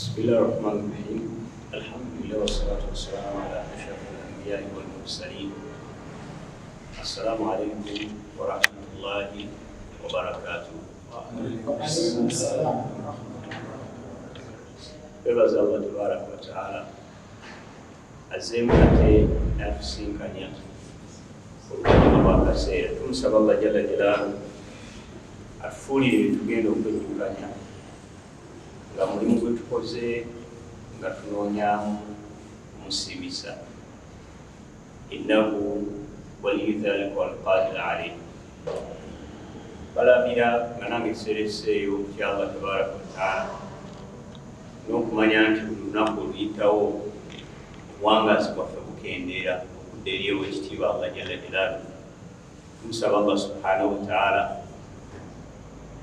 بسم الله الرحمن الرحيم الحمد لله والصلاة والسلام على أشرف الأنبياء والمرسلين السلام عليكم ورحمة الله وبركاته. bebaza Allah tabaraka wa ta'ala azemu ate natusinkanya oluvannyuma lw'akaseera tumusaba Allah jalla jalaaluhu atufuulire bitugenda okweddukanya nga mulimu gwe tukoze nga tunoonyamu omusibisa innahu waliyu dhalika walqadir alayh. Balabira nga nange kiseereseeyo kya Allah tabaraka wa ta'ala n'okumanya nti buli lunaku oluyitawo obuwangazi bwaffe bukendeera okudda eri ow'ekitiibwa Allah jalla jalaaluhu. Tumusaba Allah subhanahu wa ta'ala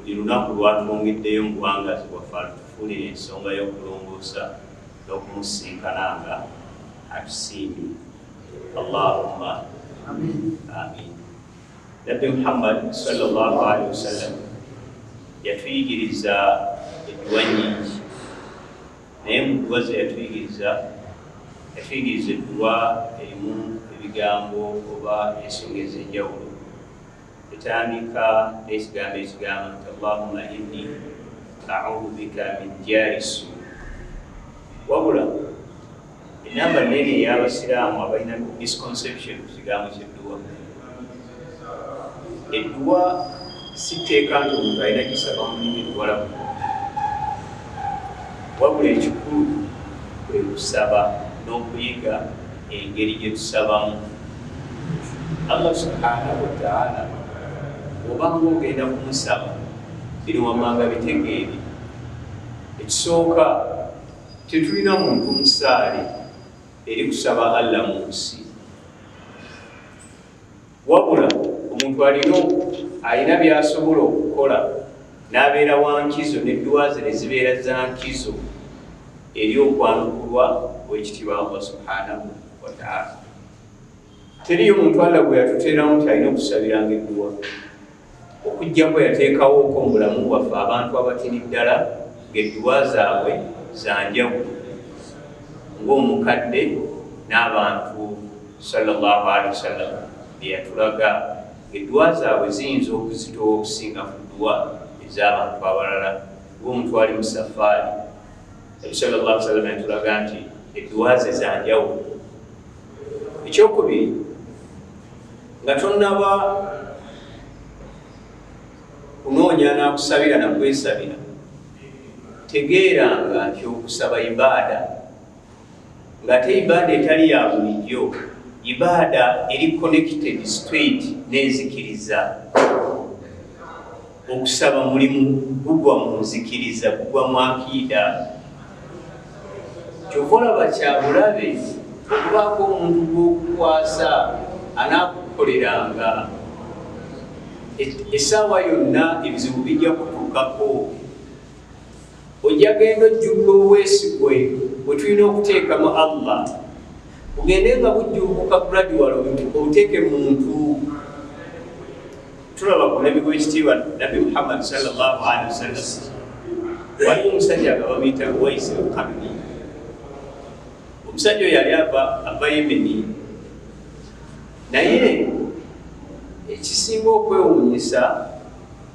buli lunaku lwatwongeddeyo mu buwangazi bwaffe atufuulire ensonga y'okulongoosa n'okumusinkananga atusiimye. Allahumma amin. Nabbi Muhammad sallallahu alaihi wasallam yatuyigiriza edduwa nyingi, naye mu dduwa ze yatuyigiriza edduwa erimu ebigambo oba ensonga ez'enjawulo. Etandika n'ekigambo ekigamba nti Allahumma inni a'udhu bika min jari su. Wabula enamba nene ey'abasiraamu abalina misconception ku kigambo ky'edduwa. Edduwa si tteeka nti omuntu alina gisaba mu nnimi luwalabu, wabula ekikulu kwe kusaba n'okuyiga engeri gye tusabamu. Allah subhanahu wa ta'ala obanga ogenda kumusaba biri wammanga bitegeere. Ekisooka, tetulina muntu musaale eri kusaba Allah mu nsi, wabula omuntu alina by'asobola okukola n'abeera wa nkizo n'edduwa ze ne zibeera za nkizo eri okwanukulwa w'ekitiibwa Allah subhanahu wa ta'ala. Teriyo muntu Allah gwe yatuteeramu nti alina okusabiranga edduwa, okuggyako yateekawo ko mulamu bwaffe abantu abatini ddala ng'edduwa zaabwe za njawulo, ng'omukadde n'abantu sallallahu alaihi wasallam bye yatulaga ng'edduwa zaabwe ziyinza okuzitowa okusinga ku dduwa ez'abantu abalala. ng'omuntu ali mu safaari, Nabi sallallahu alaihi wasallam yatulaga nti edduwa ze za njawulo. Ekyokubiri, nga tonnaba kunoonya n'akusabira na kwesabira, tegeeranga nti okusaba ibaada, ng'ate ibaada etali ya bulijjo, ibaada eri connected straight n'enzikiriza. Okusaba mulimu gugwa mu nzikiriza, gugwa mu akiida. Kyova olaba kya bulabe okubaako omuntu gw'okukwasa anaakukoleranga essaawa yonna ebizibu bijja kutuukako. Ojja genda ojjudde obwesigwe bwe tulina okuteekamu Allah, ogende nga bujjuukuka gradual obuteeke muntu. Tulaba ku nabi gw'ekitiibwa Nabi Muhammad sallallahu alaihi wasallam, waliwo omusajja nga bamuyita Uwais al-Qarni. Omusajja oyo yali ava Yemeni, naye ekisinga okwewuunyisa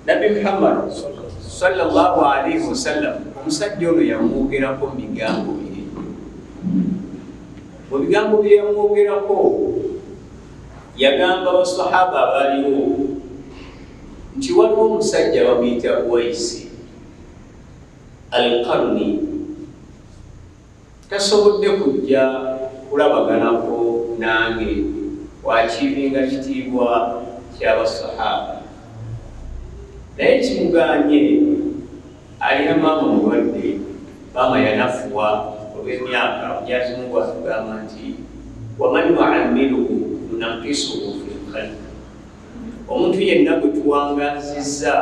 Nabi Muhammad sallallahu alaihi wasallam, omusajja ono yamwogerako mu bigambo bye. Mu bigambo bye yamwogerako yagamba abasahaba abaliwo nti waliwo omusajja bamuyita Uwais al-Qarni, tasobodde kujja kulabaganako nange wakiibinga kitiibwa ky'abasahaba, naye kimuganye alina maama mulwadde, maama yanafuwa olw'emyaka. Mujaazi Mungu atugamba nti waman nu'ammiruhu nunaqisuhu fil khalq, omuntu yenna gwe tuwangazizza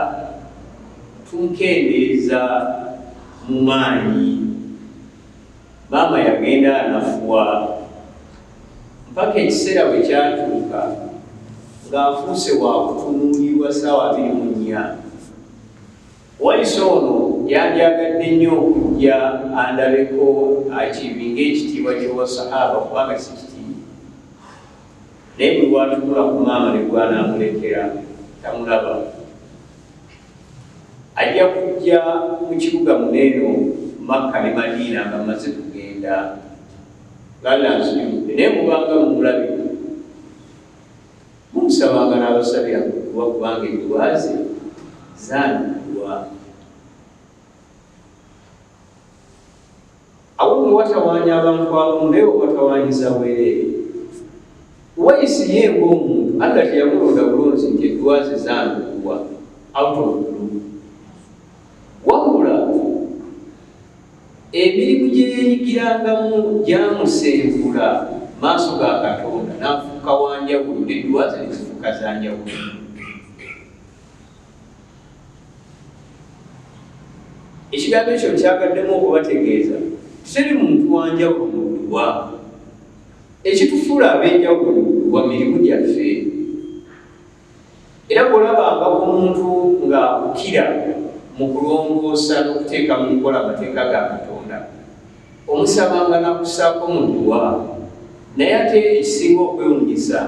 tunkendeeza mu maanyi. Maama yagenda anafuwa mpaka ekiseera bwe kyatuuka ng'afuuse wa kutunuulirwa ssaawa 24. Uwais ono yandyagadde nnyo okujja andabeko akivinga ekitiibwa ky'obwasahaba kubanga si kitiibwa, naye bwe lwatukula ku maama ne gwanamulekera tamulaba. Ajja kujja mu kibuga muneeno Makka ne Madiina nga mmaze kugenda galanziyudde, naye mubanga mumulabe mumusabanga n'abasabira kuwa kubanga enduwa ze zaanukulwa. Awo mwe watawaanya abantu abamu naye watawaanyiza bwereere. Uwaisi ye ng'omuntu Allah teyamulonda bulunzi nti enduwa ze zaanukulwa out of blue, wabula emirimu gye yeenyigirangamu gyamusembula maaso ga Katonda n'afuuka wanjawulo, n'enduwa ze ne zifuuka za njawulo. Ekigambo ekyo kyagaddemu okubategeeza teri muntu wanjawulo mu dduwa. Ekitufuula ab'enjawulo mu dduwa mirimu gyaffe. Era bw'olabangako omuntu ng'akukira mu kulongoosa n'okuteeka mu nkola amateeka ga Katonda, omusabanga n'akussaako mu dduwa. Naye ate ekisinga okwewunyisa,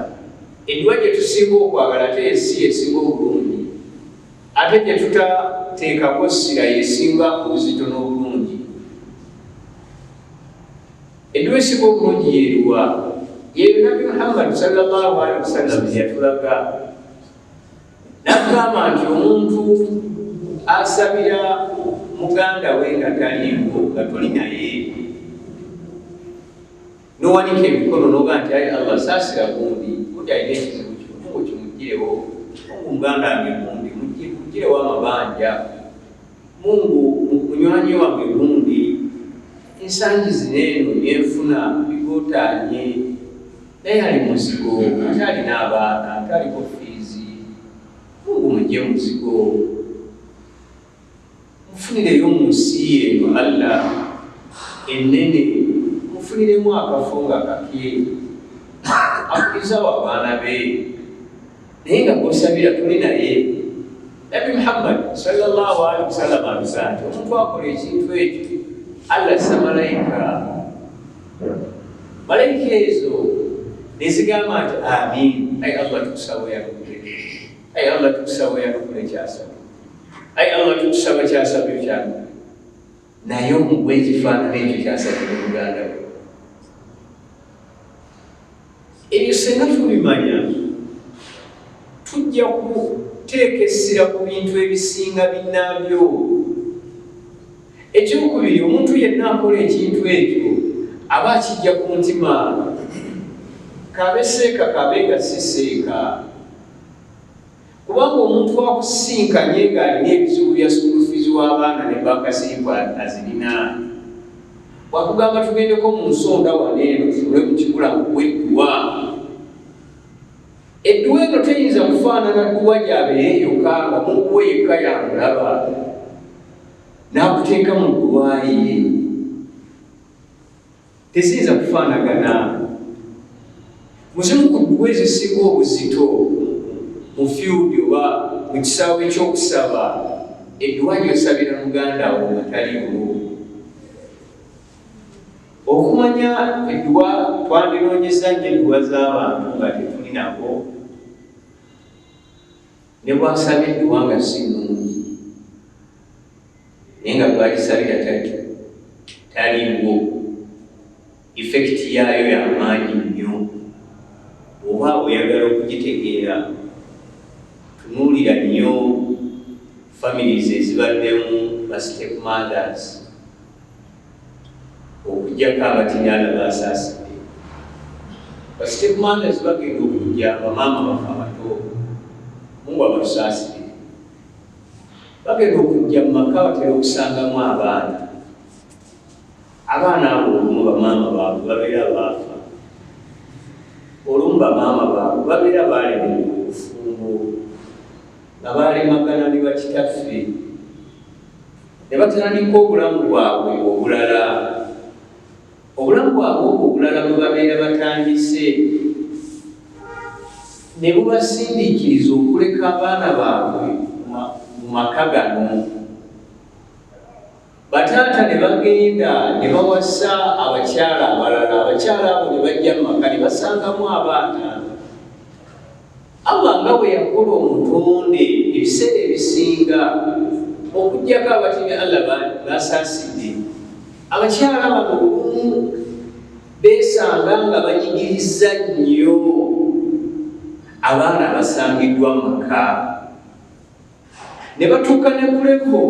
edduwa gye tusinga okwagala ate esi esinga obulungi, ate gye tutateekako ssira yesinga obuzito n'obulungi. Edduwa esinga obulungi yeeruwa? Yeeyo Nabbi Muhammad sallallahu alaihi wasallam yatulaga, n'agamba nti omuntu asabira muganda we nga taliiwo, nga toli naye, n'owanika emikono n'oga nti ayi Allah saasira gundi alina ekizibu kimu kimugirewo, Mungu muganda wange gundi mugirewo amabanja, Mungu munywanyi wange gundi ensangi zineeno byenfuna bigootaanye, naye ali muzigo, ate alina abaana, ate aliko fiizi, Mungu mugye muzigo, mufunireyo mu nsi eno Allah ennene, mufuniremu akafo nga kake akulizawo abaana be, naye nga gw'osabira tuli naye. Nabbi Muhammad sallallahu alaihi wasallam aluga nti omuntu akola ekintu ekyo Allah assa malayika ezo ne zigamba nti amin, ayi Allah tukusaba oyanukule, ayi Allah tukusaba oyanukule kyasaba, ayi Allah tukusaba kyasabyo kyange, naye omuwe ekifaanana ekyo kyasabye muganda we. Ebyo senga tubimanya, tujja kuteeka essira ku bintu ebisinga binnaabyo. Ekyokubiri, omuntu yenna akola ekintu ekyo aba akijja ku mutima, kabe seeka kabe nga si seeka. Kubanga omuntu akusisinkanye ng'alina ebizibu bya school fees w'abaana ne bakasiibu azirina, wakugamba tugendeko mu nsonda waneeno tutule mu kibula nkuwe edduwa. Edduwa eno teyinza kufaanana dduwa gy'abeere yokka nga munkuwe yekka yamulaba n'akuteeka mu dduwa ye, teziyinza kufaanagana. Muzimu ku dduwa ezisinga obuzito mu fiudi oba mu kisaawe ekyokusaba, edduwa gy'osabira muganda wo nga taliwo. Okumanya edduwa twandinoonyeza nnyo edduwa z'abantu nga tetuli nabo, ne bwasaba edduwa nga si nnungi naye nga bwalisabira taliwo, effekiti yaayo y'amaanyi nnyo. Oba oyagala okugitegeera, tunuulira nnyo families ezibaddemu ba step mothers, okujjako abatinyala basaasidde. Ba step mothers bagenda okujja bamaama bafe abato, Mungu abatusaasidde, bagenda okujja mu maka batera okusangamu abaana. Abaana abo olumu bamaama baabwe babeera baafa, olumu bamaama baabwe babeera baalemera obufumbo, nga baalemagana ne bakitaffe, ne batandika obulamu bwabwe obulala. Obulamu bwabwe obwo obulala bwe babeera batandise ne bubasindiikiriza okuleka abaana baabwe mu maka gano. bagenda ne bawasa abakyala abalala, abakyala abo ne bajja mu maka ne basangamu abaana. Allah nga bwe yakola omutonde ebiseera ebisinga okugyako abatimi Allah basaasidde, abakyala bano olumu beesanga nga banyigiriza nnyo abaana abasangiddwa mu maka, ne batuuka ne kuleko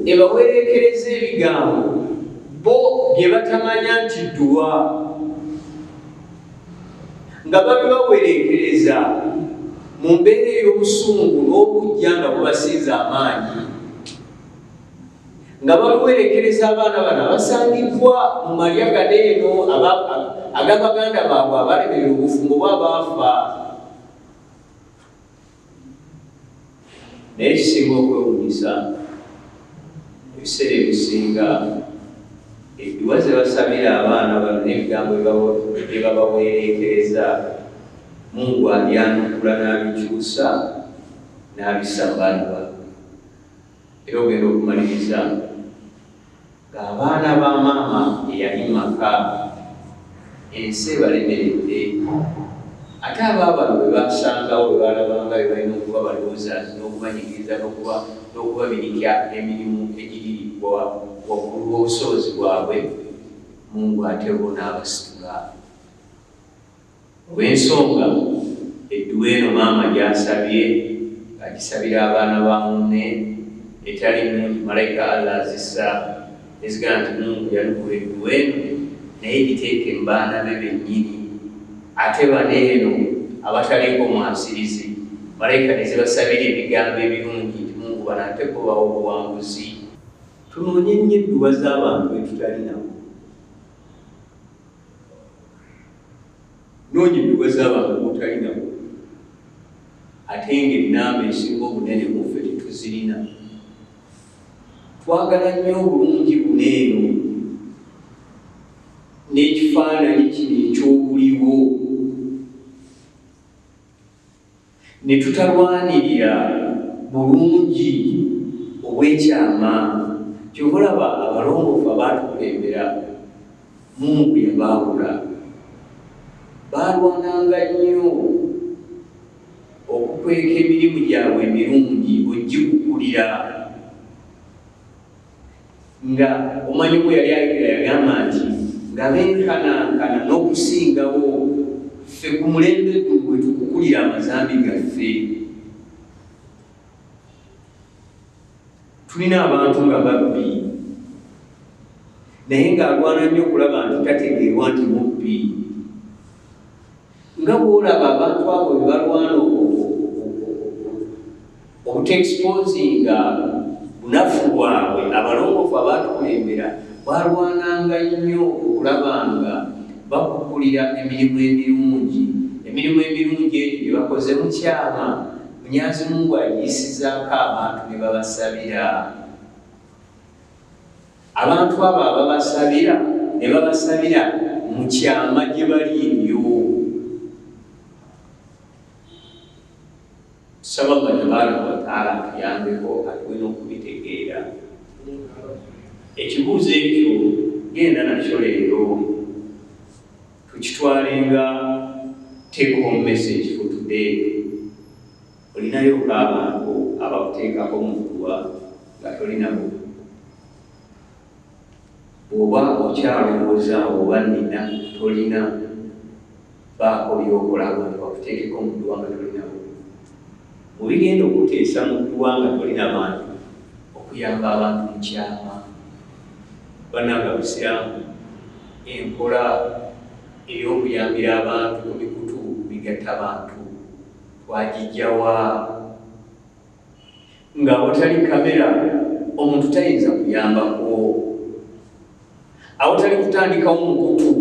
ebawerekereza ebigambo bo bye batamanya nti dduwa, nga babibawerekereza mu mbeera ey'obusungu n'obujja nga bubasinza amaanyi, nga babiwerekereza abaana bano abasangiddwa mu malya gano eno ag'abaganda baabwe abalemerera obufumbo bwe abaafa. Naye ekisinga okwewuunyisa, ebiseera ebisinga edduwa ze basabira abaana bano n'ebigambo bye babawerekereza, Mungu alyanukula n'abikyusa n'abissa mu baana baabwe. Era ogenda okumaliriza ng'abaana ba maama eyali maka ensi ebalemeredde, ate abaabano bwe basangawo bwe balabanga bye balina okuba balowooza n'okubanyigiriza n'okubabirikya emirimu egiriiribbwa waggulu w'obusobozi bwabwe, Mungu ate bo n'abasitula. Olw'ensonga edduwa eno maama gy'asabye, agisabira abaana ba munne etali nnungi, malayika Allah azissa nezigamba nti Mungu yanukula edduwa eno naye giteeke mu baana be bennyini, ate bano eno abataliiko mwasirizi, malayika ne zibasabira ebigambo ebirungi nti Mungu bano ate kubawa obuwanguzi. Tunoonye nnyo edduwa z'abantu be tutalinawo. Noonya edduwa z'abantu botalinawo, ate ng'ennamba esinga obunene muffe tetuzirina. Twagala nnyo obulungi buneeno n'ekifaananyi kino eky'obuliwo, ne tutalwanirira bulungi obw'ekyama. Kyova olaba abalongoofu abaatukulembera, Mungu yabaawula. Baalwananga nnyo okukweka emirimu gyabwe emirungi ogikukulira, nga omanyi bwe yali ayogera yagamba nti nga benkanankana n'okusingawo ffe ku mulembe guno bwe tukukulira amazambi gaffe. Tulina abantu nga babbi, naye ng'alwana nnyo okulaba nti tategeerwa nti mubbi. Nga bw'olaba abantu abo bwe balwana obuteexposinga bunafu bwabwe, abalongoofu abaatukulembera balwananga nnyo okulaba nga bakukulira emirimu emirungi. Emirimu emirungi egyo gye bakoze mu kyama, Munyazi Mungu agiyisizaako abantu ne babasabira. Abantu abo ababasabira ne babasabira mu kyama gye bali ebyo. Tusaba Allah tabaaraka wa taala atuyambeko atuwe n'okubitegeera. Ekibuuzo ekyo genda nakyo leero tukitwalenga take home message for today. Olinayo abantu abakuteekako mu dduwa nga tolinabo. Bw'oba okyalowooza oba nina tolina, baako by'okola abantu bakuteekeko mu dduwa nga tolinabo. Mu bigenda okuteesa mu dduwa nga tolina bantu, okuyamba abantu mu kyama. Bannanga Busiraamu, enkola ey'okuyambira abantu ku mikutu bigatta bantu twagijjawa? Nga awatali kamera omuntu tayinza kuyambako, awatali kutandikawo mukutu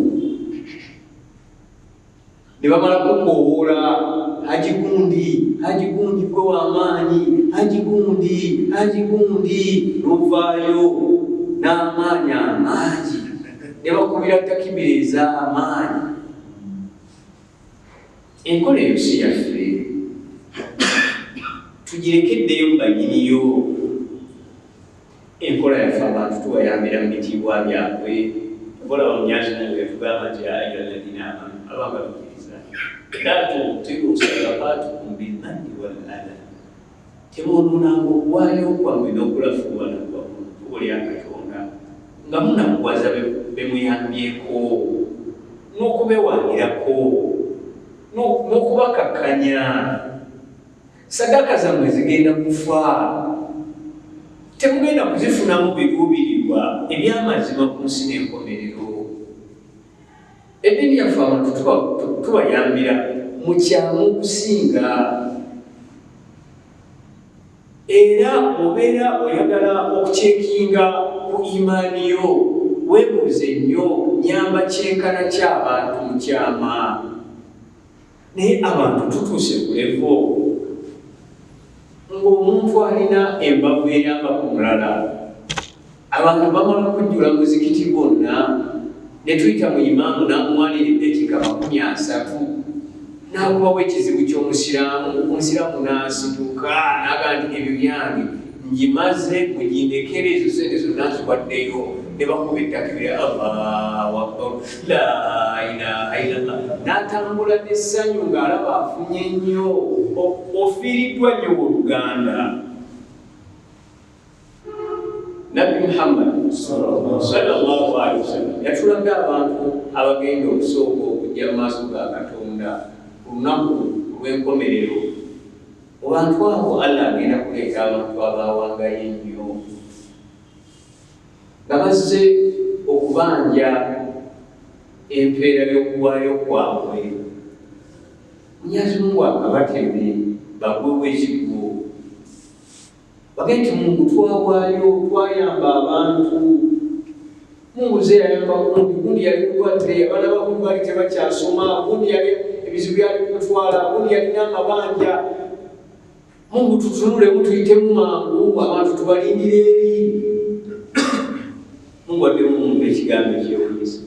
ne bamala kukoowoola Haji Gundi, Haji Gundi gwe w'amaanyi, Haji Gundi, Haji Gundi, n'ovaayo n'amaanyi amangi ne bakubira takibira ez'amaanyi. Enkola eyo si yaffe, tugirekeddeyo mu banyiniyo. enkola yaffe abantu tubayambira mu bitiibwa byabwe obolaba mu nyanzi naye tugamba nti ayyuha alladhina amanu abanga bakkiriza la tubtilu sadaqatukum bilmanni wal adha temwonoonanga okuwaayo kwammwe n'okulafuubana kwammwe tubolya Katonda nga munakuwaza bemuyambyeko n'okubewaanirako n'okubakakkanya sadaka zammwe zigenda kufa temugenda kuzifunamu biruubirirwa ebyamazima ku nsi n'enkomerero eddiini yaffe abantu tubayambira mu kyamu okusinga era obeera oyagala okucekinga ku imaani yo weebuuze nnyo nyamba kyenkana ky'abantu mu kyama naye abantu tutuuse ku levo ng'omuntu alina embavu eyamba ku mulala abantu bamala kujjula muzikiti bonna ne tuyita mu imaamu n'amuwalira eddakiika 30 n'akubawo ekizibu ky'omusiraamu omusiraamu n'asituka n'aga nti ebyo byange ngimaze mugindekere ezo sente zonna nziwaddeyo ne bakuba ettakibira Allahu akbar la ilaha illallah n'atambula n'essanyu ng'alaba afunye nnyo ofiiriddwa nnyo oluganda Nabbi Muhammad sallallahu alaihi wasallam yatulaga abantu abagenda okusooka okujja mu maaso ga Katonda ku lunaku lw'enkomerero abantu abo Allah agenda kuleeta abantu abawangayo ennyo nga bazze okubanja empeera y'okuwaayo kwabwe Mwenyezi Mungu akabateme bagwewo ekigwo bagende nti Mungu twawaayo twayamba abantu Mungu ze yayamba gundi yali mulwadde abaana bakundi bali tebakyasoma gundi yali ebizibu byali kumutwala gundi yalina amabanja Mungu tutunulemu tuyitemu mangu abantu tubalindire eri Mungu addemu Mungu ekigambo ekyewunyisa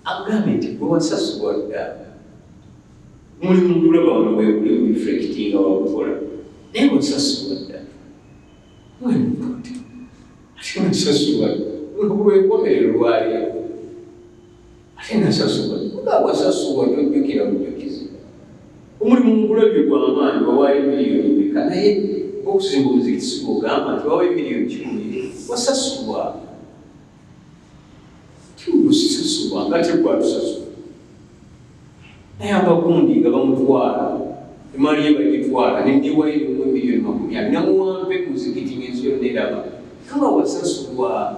agambe nti gwe wasasubwa dda mulimu kulaba wano bwekuli reflectinga wakukola naye wasasubwa dda mwemututi ate nasasubwa lwenkomerero lwaliro ate nasasubwa nga wasasubwa tojjukira bujukizi omulimu mugulabye gw'amaanyi wawaayo miliyoni meka naye okuzimba omuzikiti sigogamba nti wawaayo miliyoni 10 wasasubwa tiugusisasubwa nga tegwatusasubwa naye abagundi nga bamutwala emaali ye bagitwala nendiwayo mu miliyoni 20 namuwampe muzikiti ng'ensi yonna eraba kanga wasasulwa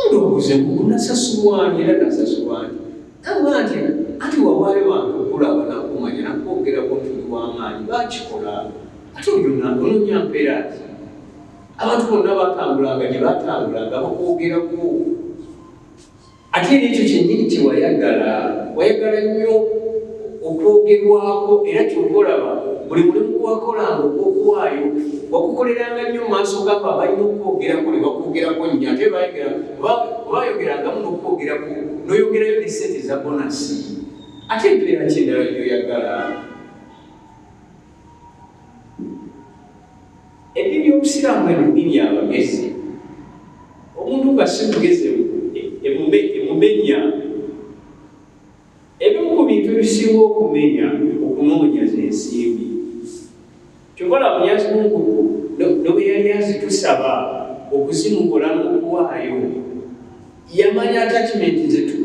ndowooze nasasulwani era nasasulwani aba nti ati wawaayo bantu okulaba nakumanya nakwogerako ntuli w'amaanyi bakikola ate onoonya mpeera ati abantu bonna batambulanga gye batambulanga bakwogerako ate era ekyo kyennyini kyewayagala wayagala nnyo okwogerwako era kyokolaba buli mulimu gwakolanga ogw'okuwaayo wakukoleranga nnyo mu maaso gabo abalina okwogerako ne bakwogerako nnyo ate bayogerangamu n'okwogerako n'oyogerayo ne sente za bonasi ate empeera kyendala gyoyagala eddiini y'obusiraamu eno ddiini y'abagezi omuntu nga si mugezi emumenya ebimu ku bintu ebisinga okumenya okunoonya z'ensimbi kyokola Mwenyezi Mungu nobe yali azitusaba okuzimugula n'okuwaayo yamanya attachment zetu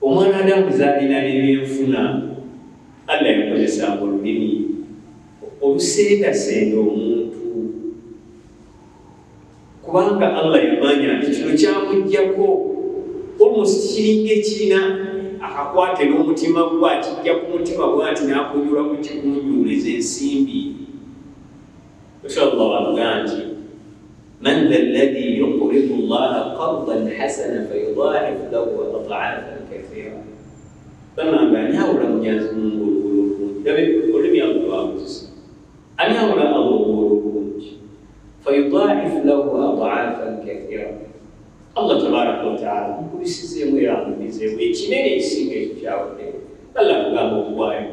omwana Adamu zaalina n'ebyenfuna Allah yakozesanga olulimi olusendasenda omuntu kubanga Allah yamanya nti kino kyamuggyako almost kiringa ekirina akakwate n'omutima gwe akijja ku mutima bwati n'akunjula ku kikunjuliza ensimbi inshallah avuga nti man dha alladhi yuqridu Allaha qardan hasana fayudaa'ifu lahu ad'aafan kathira bamanga ani awula Mwenyezi Mungu olulungi dabe olulimi alwabuzi ani awula Allah olulungi fayudaa'ifu lahu ad'aafan kathira Allah tabaraka wa ta'ala mukubisizeemu era amubizeemu ekinene ekisinga ekyo kyawadde Allah kugamba okuwaayo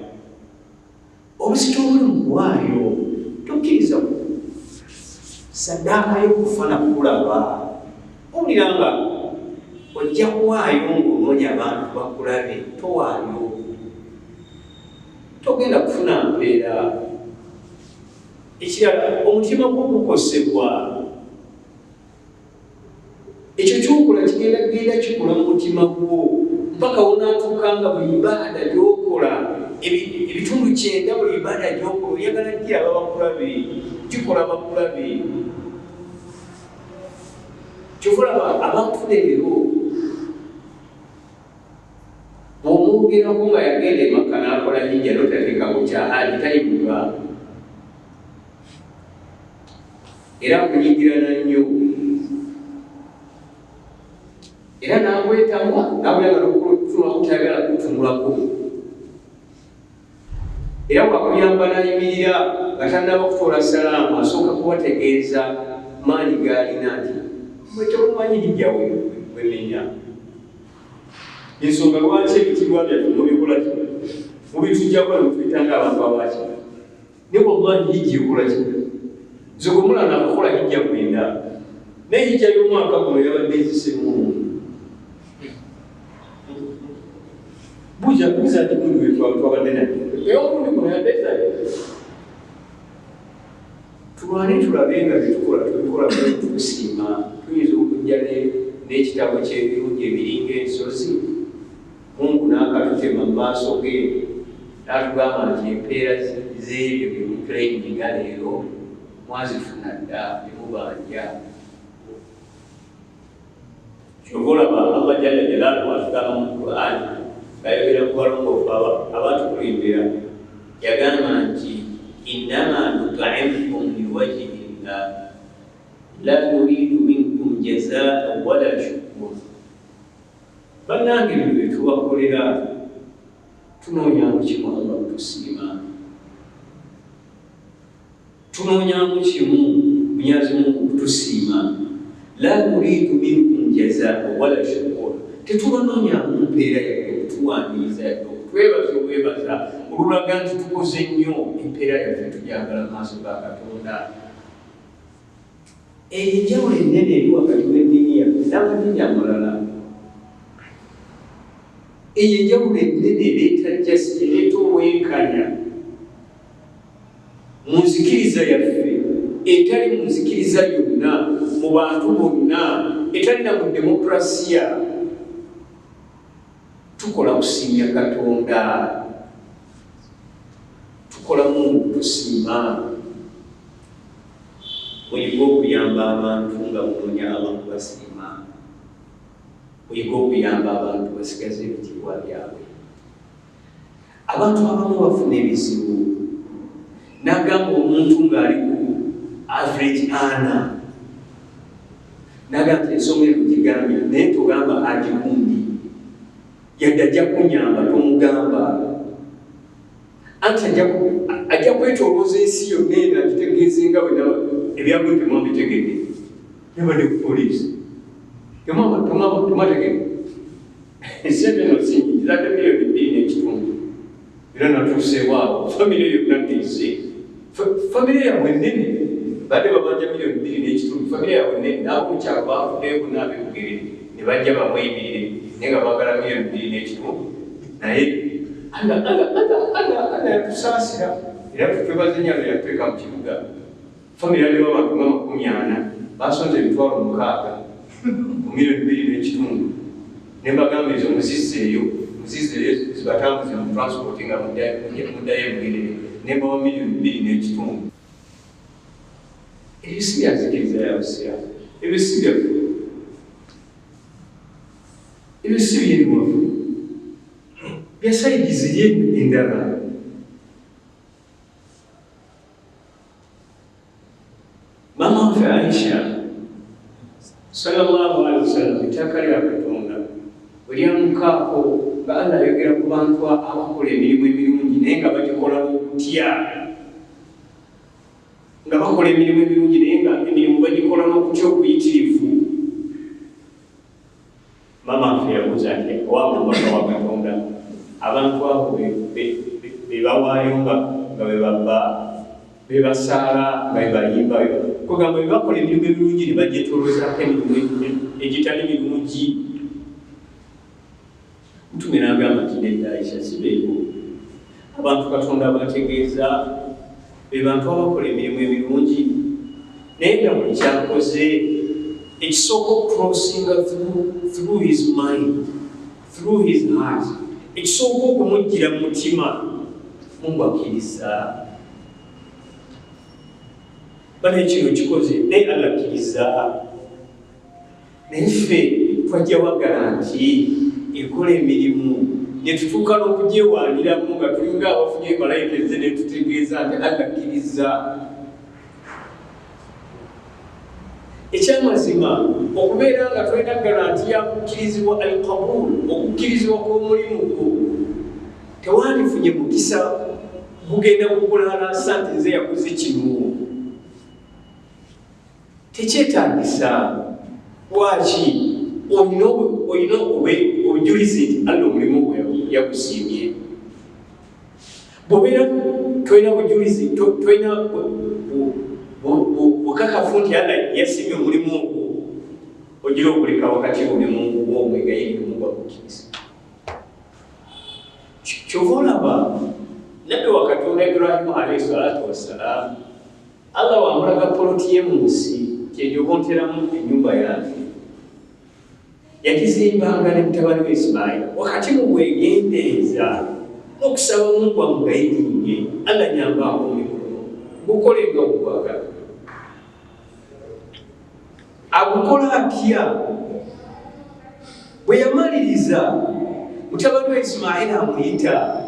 obuzito obuli mu kuwaayo tokkiriza saddaaka y'okufuna kulaba owulira nga ojja kuwaayo ng'onoonya abantu bakulabe towaayo togenda kufuna mpeera ekirala omutima gw'okukosebwa ekyo kyokola kigenda kikola mu mutima gwo mpaka wonaatuuka nga buli ibaada gyokola ebitundu 9 buli ibaada gyokola oyagala giraba bakulabe gikola bakulabe kyokolaba abantu leero omwogerako nga yagenda emakka n'akola hijja notateekako kyahaji tayimuka era kunyigirana nnyo era n'agwetamwa n'abuyagala okutunulako kyayagala kutunulako era wakuyamba n'ayimirira nga tannaba kutoola salaamu asooka kubategeeza maanyi g'alina nti mwe temumanyi hijja wemenya ensonga lwaki ebitibwa byaffe mubikola ki mubitujjako ne mutuyitanga abantu abaki ne wallahi hijja ekola ki nze gwe mulana akakola hijja mwenda naye hijja y'omwaka guno yabadde ezisemu buza nti mundu wetwabadde naye ey'omundi guno yadezayo tulwane tulabe nga byetukola tubikola tukusiima tuyinza okujja n'ekitabo ky'ebirungi ebiringa ensozi Mungu n'akatutema mu maaso ge n'atugamba nti empeera z'ebyo bye mutuleyininga leero mwazifuna dda temubanja kyova olaba Allah jalla jalaaluhu atugamba mu Qur'ani ng'ayogera ku balongoofu abatukulembera yagamba nti innama nut'imukum liwajhi llah la nuridu minkum jazaa wala shukura bannange bino bye tubakolera tunoonyamu kimu Allah kutusiima tunoonyamu kimu munyazi Mungu kutusiima la nuridu minkum jazaa wala shukura tetubanoonya mpeera yaffe okutuwaniriza yaffe okutwebaza obwebaza olulaga nti tukoze nnyo empeera yaffe tujagala mu maaso ga Katonda enjawulo ennene eri wakati w'eddiini yaffe n'amadiini amalala eyo enjawulo ennene ereeta obwenkanya mu nzikiriza yaffe etali mu nzikiriza yonna mu bantu bonna etali na mu demokurasiya tukola kusiimya Katonda tukola Mungu kutusiima muyiga okuyamba abantu nga munoonya Allah kubasiima muyiga okuyamba abantu basigaze ebitiibwa byabwe abantu abamu bafuna ebizibu n'agamba omuntu ng'ali ku average ana n'agamba nti ensonga eno gigambye naye togamba agikundi yadde ajja kunyamba tomugamba anti ajja kwetolooza ensi yonna eno agitegeeze nga bwe ebyagwe temwabitegeke yabadde ku poliisi temategeke esente eno singi zate miliyoni 2.5 era natuuseewaawo famire yonna ntiise famire yabwe nnene badde babanja miliyoni 2.5 famire yabwe nnene n'abomukyalo baafuddeyo bonna abekugere ne bajja bamweyimirire naye nga baagala miliyoni 2.5 naye ana yatusaasira era tutwebaza ennyalo yatuteeka mu kibuga famire yaliwo abantu nga 40 basonze emitwalo 6 ku miliyoni 2.5 ne mbagamba ezo muzizeeyo zibatambuze mu transport nga muddayo ebugerere ne mbawa miliyoni 2.5 ebyo si byazikiriza yabusiramu ebyo si byaffe ebyo si byeriwafu byasaidizi ye endala mama waffe Aisha sallallahu alaihi wasallam ettaka lya Katonda olyamukaako nga Allah ayogera ku bantu abakola emirimu emirungi naye nga bagikola okutya nga bakola emirimu emirungi naye nga emirimu bagikola n'okutya okuyitirivu mama waffe yabuuza nti owamu omubaka wa Katonda abantu abo be bawaayo nga be babba bebasaala bayimba kugamba bebakola emirimu ebirungi ne bagyetolozaako emirimu egitali mirungi. Mutume n'agamba nti nedda Aisha sibeeko, abantu Katonda abategeeza be bantu abakola emirimu emirungi naye nga buli kyakoze ekisooka okucrossinga through his mind, through his heart, ekisooka okumujjira mu mutima, Mungu akkiriza. Bane kino kikoze naye Allah akkiriza. Naye ffe twajja wagala nti ekola emirimu ne tutuuka n'okugyewaaniramu nga tulinga abafunye malayika ezze ne tutegeeza nti Allah akkiriza. Ekyamazima okubeera nga tulina garanti ya kukkirizibwa al-qabul, okukkirizibwa kw'omulimu gwo, tewandifunye mukisa gugenda kukulaala sante nze yakoze kino. Tekyetaagisa. Lwaki? Olina obujulizi nti Allah omulimu gwe yagusiimye. Bw'obeera tolina bujulizi, tolina bukakafu nti Allah yasiimye omulimu ogwo, ogira okuleka wakati omulimu gwo omwegayirire Mungu akukkiriza. Kyova olaba nabbi wa Katonda Ibrahimu alayhi salaatu wassalaam, Allah wamulaga poloti ye mu nsi kyegyobonteramu ennyumba yange, yagizimbanga ne mutabani we Ismaila. Wakati mu bwegendeeza n'okusaba Mungu amugayiringe, Allah nyambaako omulimu guno gukolenga ogwagala. Agukola atya? Bwe yamaliriza mutabani we Ismaila amuyita,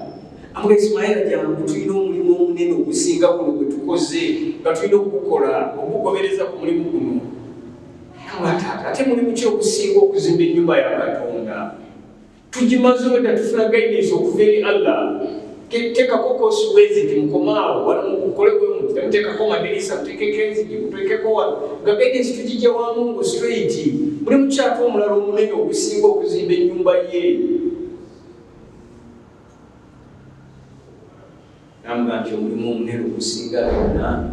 amuga Ismaila jangu tulina omulimu omunene ogusinga guno gwe tukoze nga tulina okugukola okugobereza ku mulimu guno. Ate mulimu ki okusinga okuzimba ennyumba ya Katonda? Tugimaze wedda tufuna guidance okuva eri Allah. Tekako kosiwezi nti mukomaawo wala mukukole bwe muti, temuteekako madirisa, muteekeko enzigi, muteekeko wano, nga guidance tugijja wa Mungu straight. Mulimu ki ate omulala omunene ogusinga okuzimba ennyumba ye? Namba nti omulimu omunene ogusinga byonna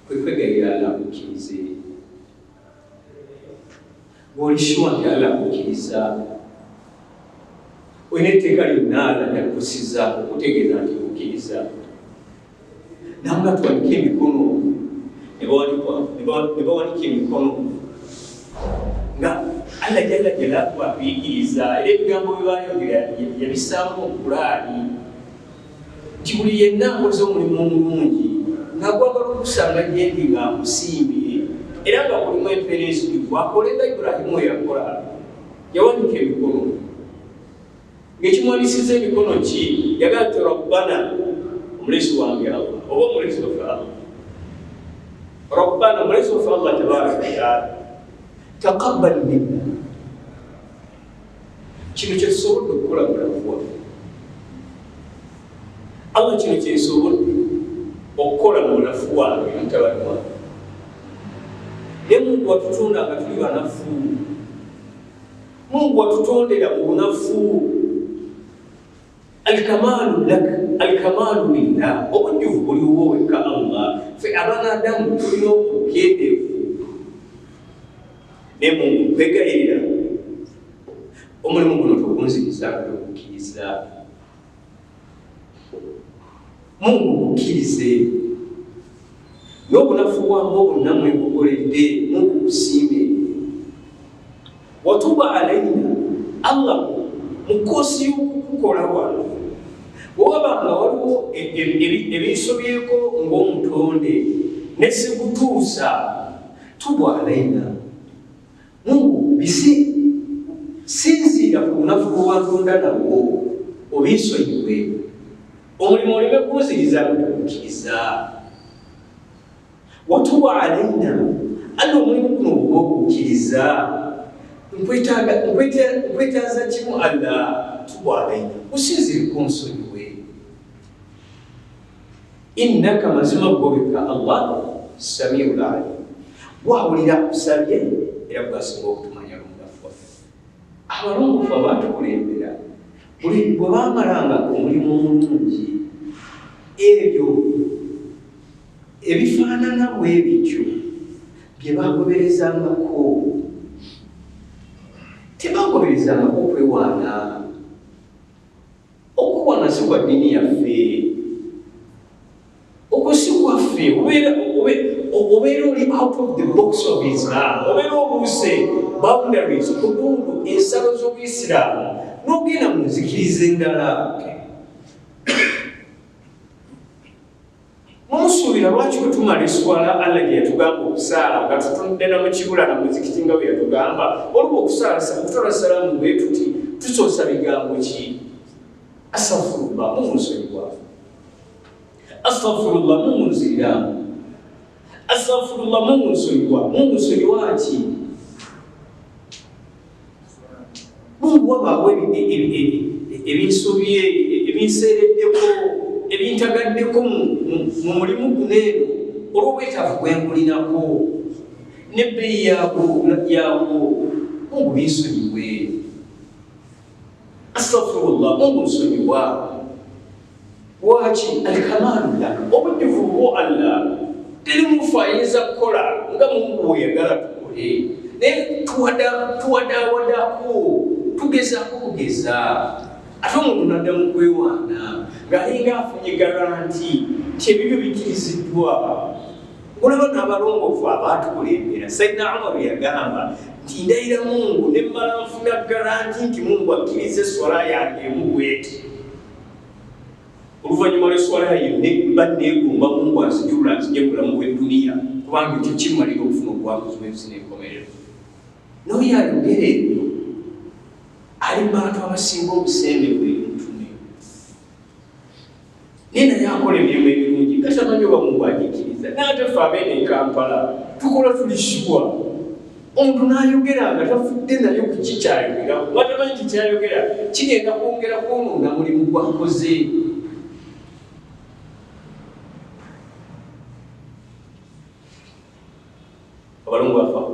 kwe kwegayirira Allah akukkirize. Bw'olishuwa nti Allah akukkiriza, olina etteeka lyonna Allah lyakussizzaako okutegeeza nti okukkiriza. Namba tuwanike emikono, ne bawanika emikono nga Allah jalla jalaaluhu akuyigiriza, era ebigambo bye baayogera yabissaamu okulaali nti buli yenna akoze omulimu omulungi ng'agwagala okusanga gyendi ng'amusiimye, era nga mulimu empeerezi gwakola nga Ibrahimu we yakola. Yawanika emikono ng'ekimwanisiza emikono ki yagala nti Rabbana, omulezi wange Allah, oba omulezi waffe Allah, Rabbana, omulezi waffe Allah tabaraka wa taala, taqabbal minna. Kino kyetusobodde okukola mulamu waffe Allah, kino kyesobodde okukola mu bunafu wange mutabani wange. Naye Mungu watutonda nga tuli banafu. Mungu watutondera mu bunafu. Alkamalu lak, alkamalu lillah. Obujjuvu buliwo wekka Allah. Ffe abanadamu tulina obukendeevu. Naye Mungu kwegayirira omulimu guno tugunziriza nga tugukkiriza. Mungu gukkirize. N'obunafu bwange obonna mwebukoledde, Mungu gusiime. Watuba alaina, Allah mukosi y'okukukola wano. Bw'oba nga waliwo ebisobyeko ng'omutonde ne sikutuusa, tuba alaina. Mungu sinziira ku bunafu bwe watonda nabwo obinsonyiwe. Omulimu oleme kunziriza okukkiriza. Watuba alaina, Allah omulimu guno oba okukkiriza. Nkwetaaza kimu Allah, tuba alaina, osinzire ku nsonyiwe. Innaka mazima gwobeka Allah samiul alim. Bwawulira akusabye era bwasinga okutumanya omunafu waffe. Abalongofu abaatukulembera bwe baamalanga omulimu omulungi, ebyo ebifaanana bwe bityo bye bagoberezangako tebagoberezangako okwewaana. Okwewaana si kwa ddiini yaffe, okwo si kwaffe. Obeera oli out of the box of Islam, obeera obuuse boundaries, obutundu ensalo z'Obuyisiraamu n'ogenda mu nzikiriza endala. Mumusuubira lwaki bwe tumala eswala Allah gye yatugamba okusaala nga tutunudde na mu kibula na muzikiti nga bwe yatugamba, oluba okusaala okutola salaamu bwe tuti tusoosa bigambo ki? Astaghfirullah, mumusonyiwa. Astaghfirullah, mumunziriramu. Astaghfirullah, mumusonyiwa. Mumusonyiwa ki? Mungu wabaawo ebinsobye ebinseereddeko ebintagaddeko mu mulimu guno eno olw'obwetaavu bwe mbulinako n'ebbeeyi yaagwo. Mungu binsonyiwe. Astaghfirullah, Mungu nsonyiwa. Lwaki? Alkamaalu laka, obujjuvu bwo Allah. Teri mufu ayinza kukola nga Mungu bweyagala tukole. Naye tuwadaawadako, tugezaako kugeza. Ate omuntu n'addamu kwewaana ng'alinga afunye garanti nti ebibyo bikiriziddwa. Olaba n'abalongoofu abaatukulembera, Sayyidina Umar yagamba nti ndayira Mungu ne mmala nfuna garanti nti Mungu akkiriza eswala yange emu bw'eti. Oluvannyuma lw'eswala yange banneegomba Mungu anzijula anzigye bulamu bw'edduniya, kubanga ekyo kimmalira okufuna obuwanguzi bw'ensi n'enkomerero. N'oyo ayogera ebyo ali mu bantu abasinga obusembe bw'ebintume. Naye naye akola emirimu ebirungi gatamanyi oba Mungu agikkiriza. N'ate ffe abeene e Kampala tukola tuli sure. Omuntu n'ayogera nga tafudde naye ku kikyayogera, nga tamanyi kikyayogera kigenda kwongera kwonoona mulimu gwakoze.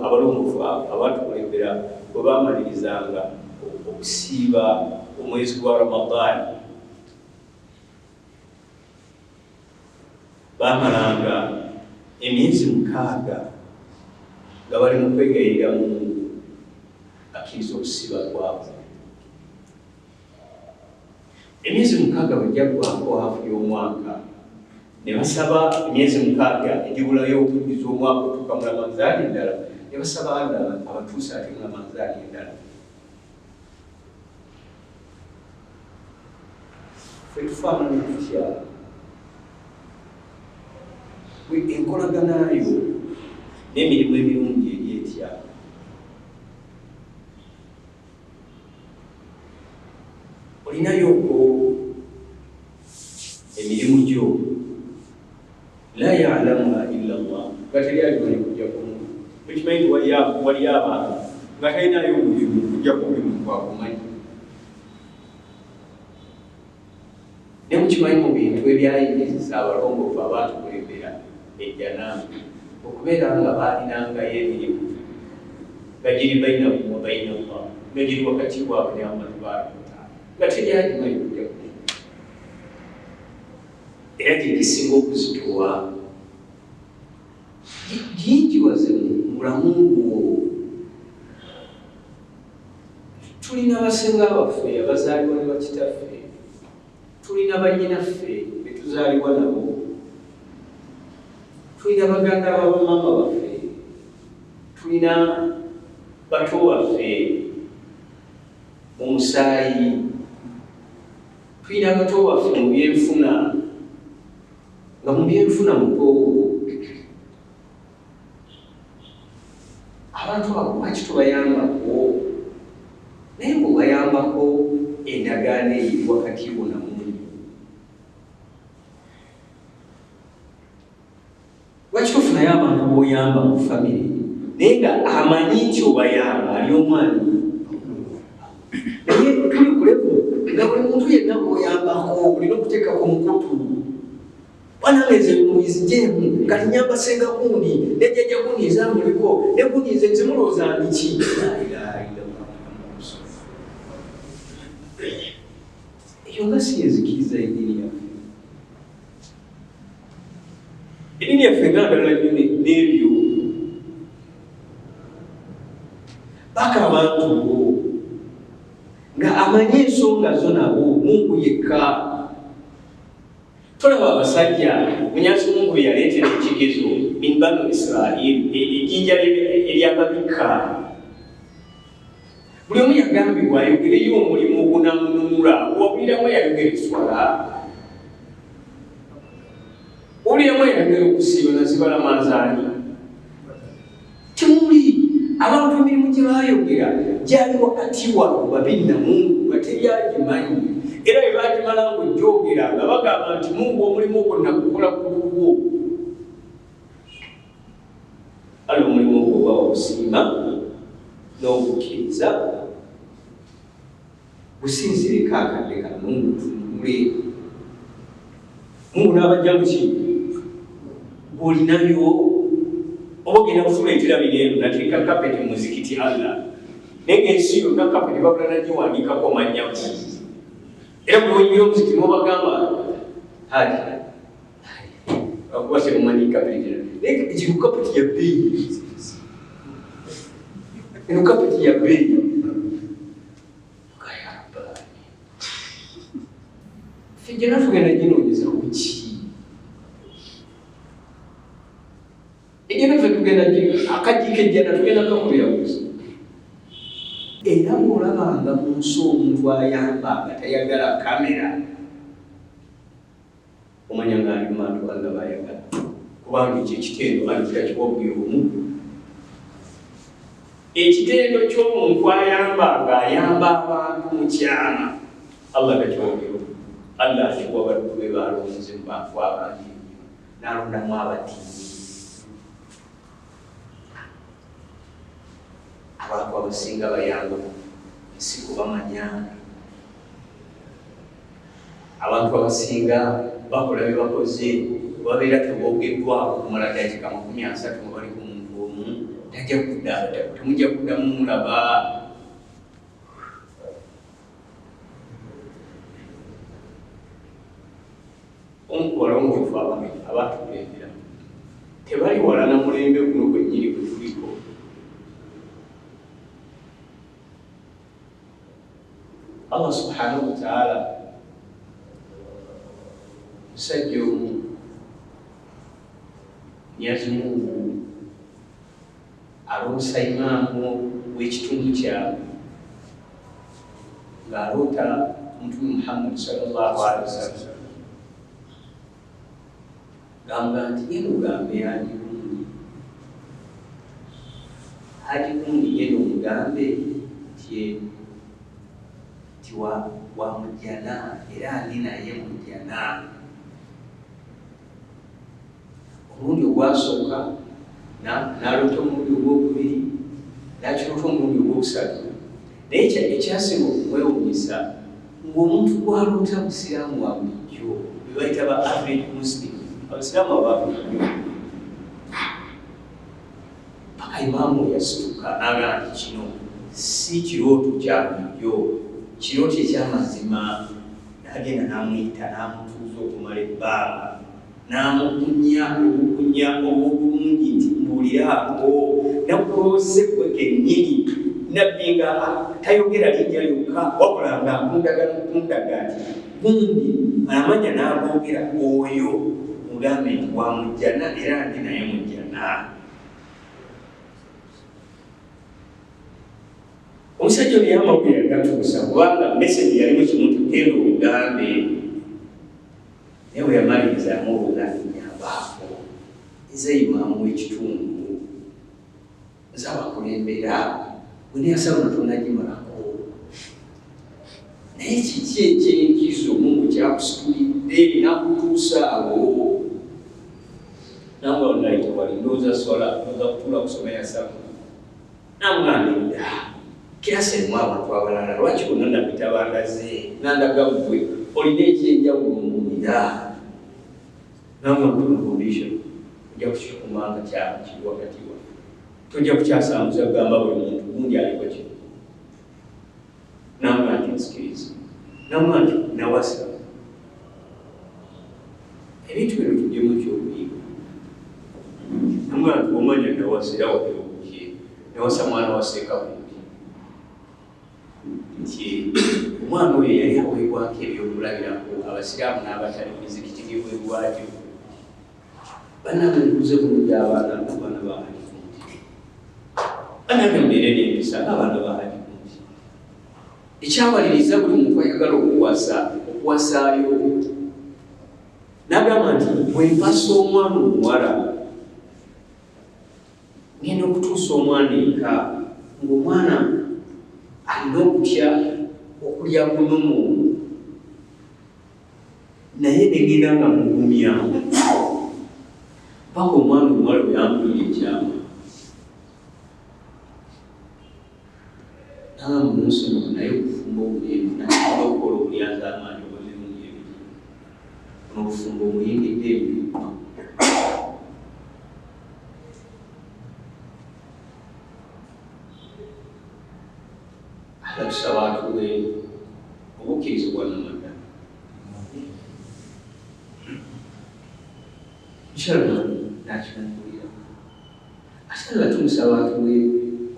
Abalongoofu abaatukulembera bwe baamalirizanga okusiiba omwezi gwa Ramadaani, baamalanga emyezi 6 nga bali mu kwegayirira Mungu akkiriza okusiiba kwabwe. Emyezi 6 bwegyaggwako hafu y'omwaka ne basaba emyezi 6 egibulayo okujjuza omwaka otuuka mu Ramadaani endala, ne basaba Allah abatuusa ate mu Ramadaani endala. Ffe tufaanana tutya? Enkolaganayo n'emirimu emirungi eri etya? Olinayoko emirimu gyo la ya'lamuha illa Allah, nga teri alimanyi kujja ku Mungu. Tukimanyi nti wali abantu nga talinayo mulimu kujja ku buli muntu akumanyi. Ne mukimanyi mu bintu ebyayigiriza abalongoofu abaatukulembera ejjanambi okubeera nga baalinangayo emirimu nga giri bainahum wa baina Allah, nga giri wakati waabwe ne Allah tabaaraka wa taala, nga teri alimanyi kujja ku Mungu. Era gye gisinga okuzitowa ginjiwaze mu mulamu gwo. Tulina abasenga baffe abazaalibwa ne bakitaffe, tulina bannyinaffe be tuzaalibwa nabo, tulina baganda babamaama baffe, tulina bato baffe mu musaayi, tulina bato baffe mu byenfuna, nga mu byenfuna mutoogo. Abantu abo lwaki tubayambako? Naye bw'obayambako endagaano eri wakati wo na Mungu. Lwaki tofunayo abantu b'oyamba mu famire naye nga amanyi nti obayamba, ali omwani? Naye tuli kulevu nga buli muntu yenna bw'oyambako olina okuteekako mukutu. Wanameze muizi jemu kati nyamba senga kundi nejeja kundi zamuliko ne kundi zimulooza ndiki. Iyo nga siyezikiriza edini yaffe. edini yaffe ngandala nnyo n'ebyo paka abantu bo nga amanye ensonga zo nabo Mungu yekka. Tolaba abasajja munyazi Mungu yaleetera ekigezo min banu Israili ejjinja eryababikka. Buli omu yagambibwa ayogereyo omulimu ogunamununula, wabuliramu eyayogera eswala, owuliramu eyayogera okusiiba nazibala manzaani. Temuli abantu emirimu gye baayogera gyali wakati wabo babiri na Mungu nga teryagimanyi, era bwe bagimala ng'ojjogera nga bagamba nti Mungu omulimu ogwo nagukola ku lulwo. Ale omulimu ogwo oba ogusiima n'ogukkiriza gusinzireko akadde ka Mungu tunule. Mungu n'abajja mu ki bw'olinayo oba ogenda kutuleetera bino nateeka kapeti mu muzikiti Allah naye ng'ensi yonna kapeti babula nagiwandiikako mannya ku. Era bwe oyimira omuzikiti n'obagamba hati bakuba temumanyi kapeti naye kino kapeti ya bbeeyi, eno kapeti ya bbeeyi. Ffe jena tugenda ginoonyeza ku ki? Ejjana ffe tugenda akajiiko ejjana tugenda kakolera ku ki? Era bw'olabanga mu nsi omuntu ayamba nga tayagala kamera, omanya nga ali mu bantu banga bayagala, kubanga ekyo ekitendo alitakiwa buli omu. Ekitendo ky'omuntu ayamba ng'ayamba abantu mu kyama, Allah takiwogera. Allah akiwa baddu be balonze mu bantu abangi n'alondamu abatiini. Abantu abasinga bayamba si kubamanya. Abantu abasinga bakola bye bakoze babeera teboogeddwako okumala dakiika 30 nga bali ku muntu omu, temujja kuddamu mulaba. Omukolongofu abatulembera tebali wala na mulembe guno gwennyini gwe tuliko. Allah subhanahu wa ta'ala musajja omu Mwenyezi Mungu aloosa imaamu w'ekitundu kyabwe ng'aloota Mtume Muhammad sallallahu alaihi wasallam gamba nti yeno ogambe Haji Gundi yeno omugambe nti wamujjana era ali naye mujjana. Omulundi ogwasooka n'aloota omulundi ogwokubiri n'akiroota omulundi ogwokusatu. Naye ekyasinga okumwewuunyisa ng'omuntu gwaloota busiraamu wa bulijjo bwe bayita ba average muslim, abasiraamu ababulijjo. Paka imaamu yasituka n'agamba nti kino si kirooto kya bulijjo, kirooto ekyamazima. N'agenda n'amuyita n'amutuuza okumala ebbanga n'amukunya obukunya obulungi nti mbuuliraako nakulooze gwe kennyini. Nabbi nga tayogera linnya lyokka wabula nga akundaga nti Gundi amanya n'aboogera oyo mugambe nti wamujjana era ndi naye mujjana. Omusajja oyo yamawulire agatuusa kubanga meseji yalimu kimu tugenda obugambe, naye bwe yamaliriza yamubuuza nyambaako nze imaamu w'ekitundu, nze abakulembera bwe neyasaba tonagimalako, naye kiki ekyenkizo Mungu kyakusitulidde nakutuusa awo? Namba onayita wali ndowooza sola oza kutuula kusoma yasabu namugambira kyasemu abantu abalala lwaki bonna napita bandaze nandaga ggwe olina ekyenjawulo omuwulira. Namugambira condition ojja kukikumanga kyama kiri wakati wa tojja kukyasambuza kugamba buli muntu gundi aliko kino. Namuga nti nsikiriza, namuga nti nawasa ebintu bino tugyemu ekyobuyiga omwana omanya nawasira wabuye nawasa mwana waseeka bubi nti omwana oyo yali aweebwako ebyokulabirako abasiraamu n'abatali mizikiti byebwerwatyo banamubuuze bulungi abaana bahalifundi banambe mbeere n'empisa ng'abaana bahalifundi ekyabaliriza buli muntu ayagala okuwasaayo n'agamba nti bwe mpasa omwana omuwala ngenda okutuusa omwana eka ng'omwana alina okutya okulya kunomu naye negenda nga mugumya paka omwana omuwala bwe yampulira ekyama nanga mumusonyiwa naye okufumba obulemu nakiba okukola obulyanza amaanyi obw'emirundi ebiri n'okufumba omuyingidde ebiri tusaba atuwe obukkirizibwa namadda mukyala nakinamulira ate nga tumusaba atuwe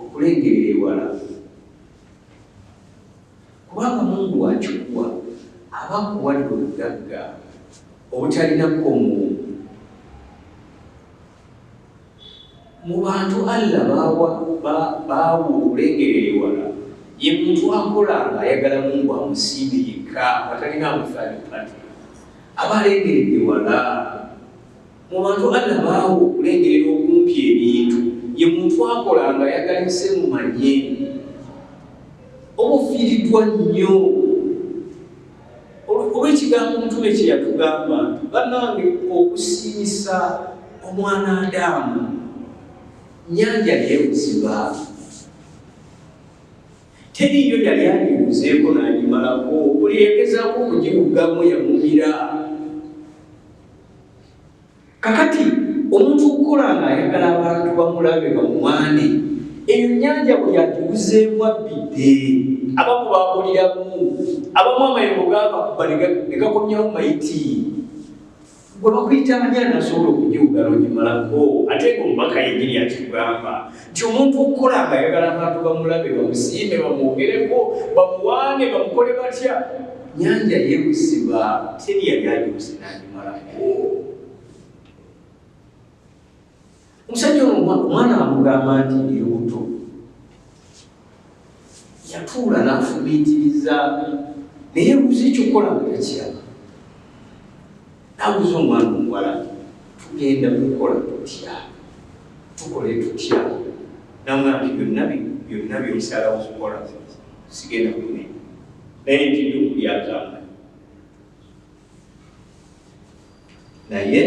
okulengerera ewala kubanga Mungu wakikuwa aba akuwadde obugagga obutalinako mu bantu Allah baawa okulengerera ewala ye muntu akola ng'ayagala Mungu amusiime yekka atalina amufaanipati aba alengeredde wala. Mu bantu Allah baawa okulengerera okumpi ebintu ye muntu akola ng'ayagala nse mumanye oba ofiiriddwa nnyo olw'ekigambo Mutume kye yatugamba nti bannange okusiimisa omwana Adamu nnyanja yeebuziba teriyo yali agibuzeeko n'agimalako buli yegezaako okugirugamu yamubira. Kakati omuntu okukola ng'ayagala abantu bamulabe bamuwaane eyo nnyanja bwe yagibuzeemu abbidde abamu baabuliramu abamu amayengo gaakakuba ne gakomyawo mayiti gwe bakuyita ani anasobola okugiruga n'ogimalako ate ng'omubaka yennyini akigamba nti omuntu okukola ng'ayagala abantu bamulabe bamusiime bamwogereko bamuwaane bamukole batya nnyanja yeebusiba teri yali agibuse n'agimalako. Omusajja ono omwana amugamba nti ndi lubuto yatuula n'afumiitiriza naye ebuuza ekyokukola nga takiraba n'abuuza omwana omuwala tugenda kukola tutya tukole tutya namugamba nti byonna byosalawo kukola sigenda kumenya naye ntidde okulyagamba naye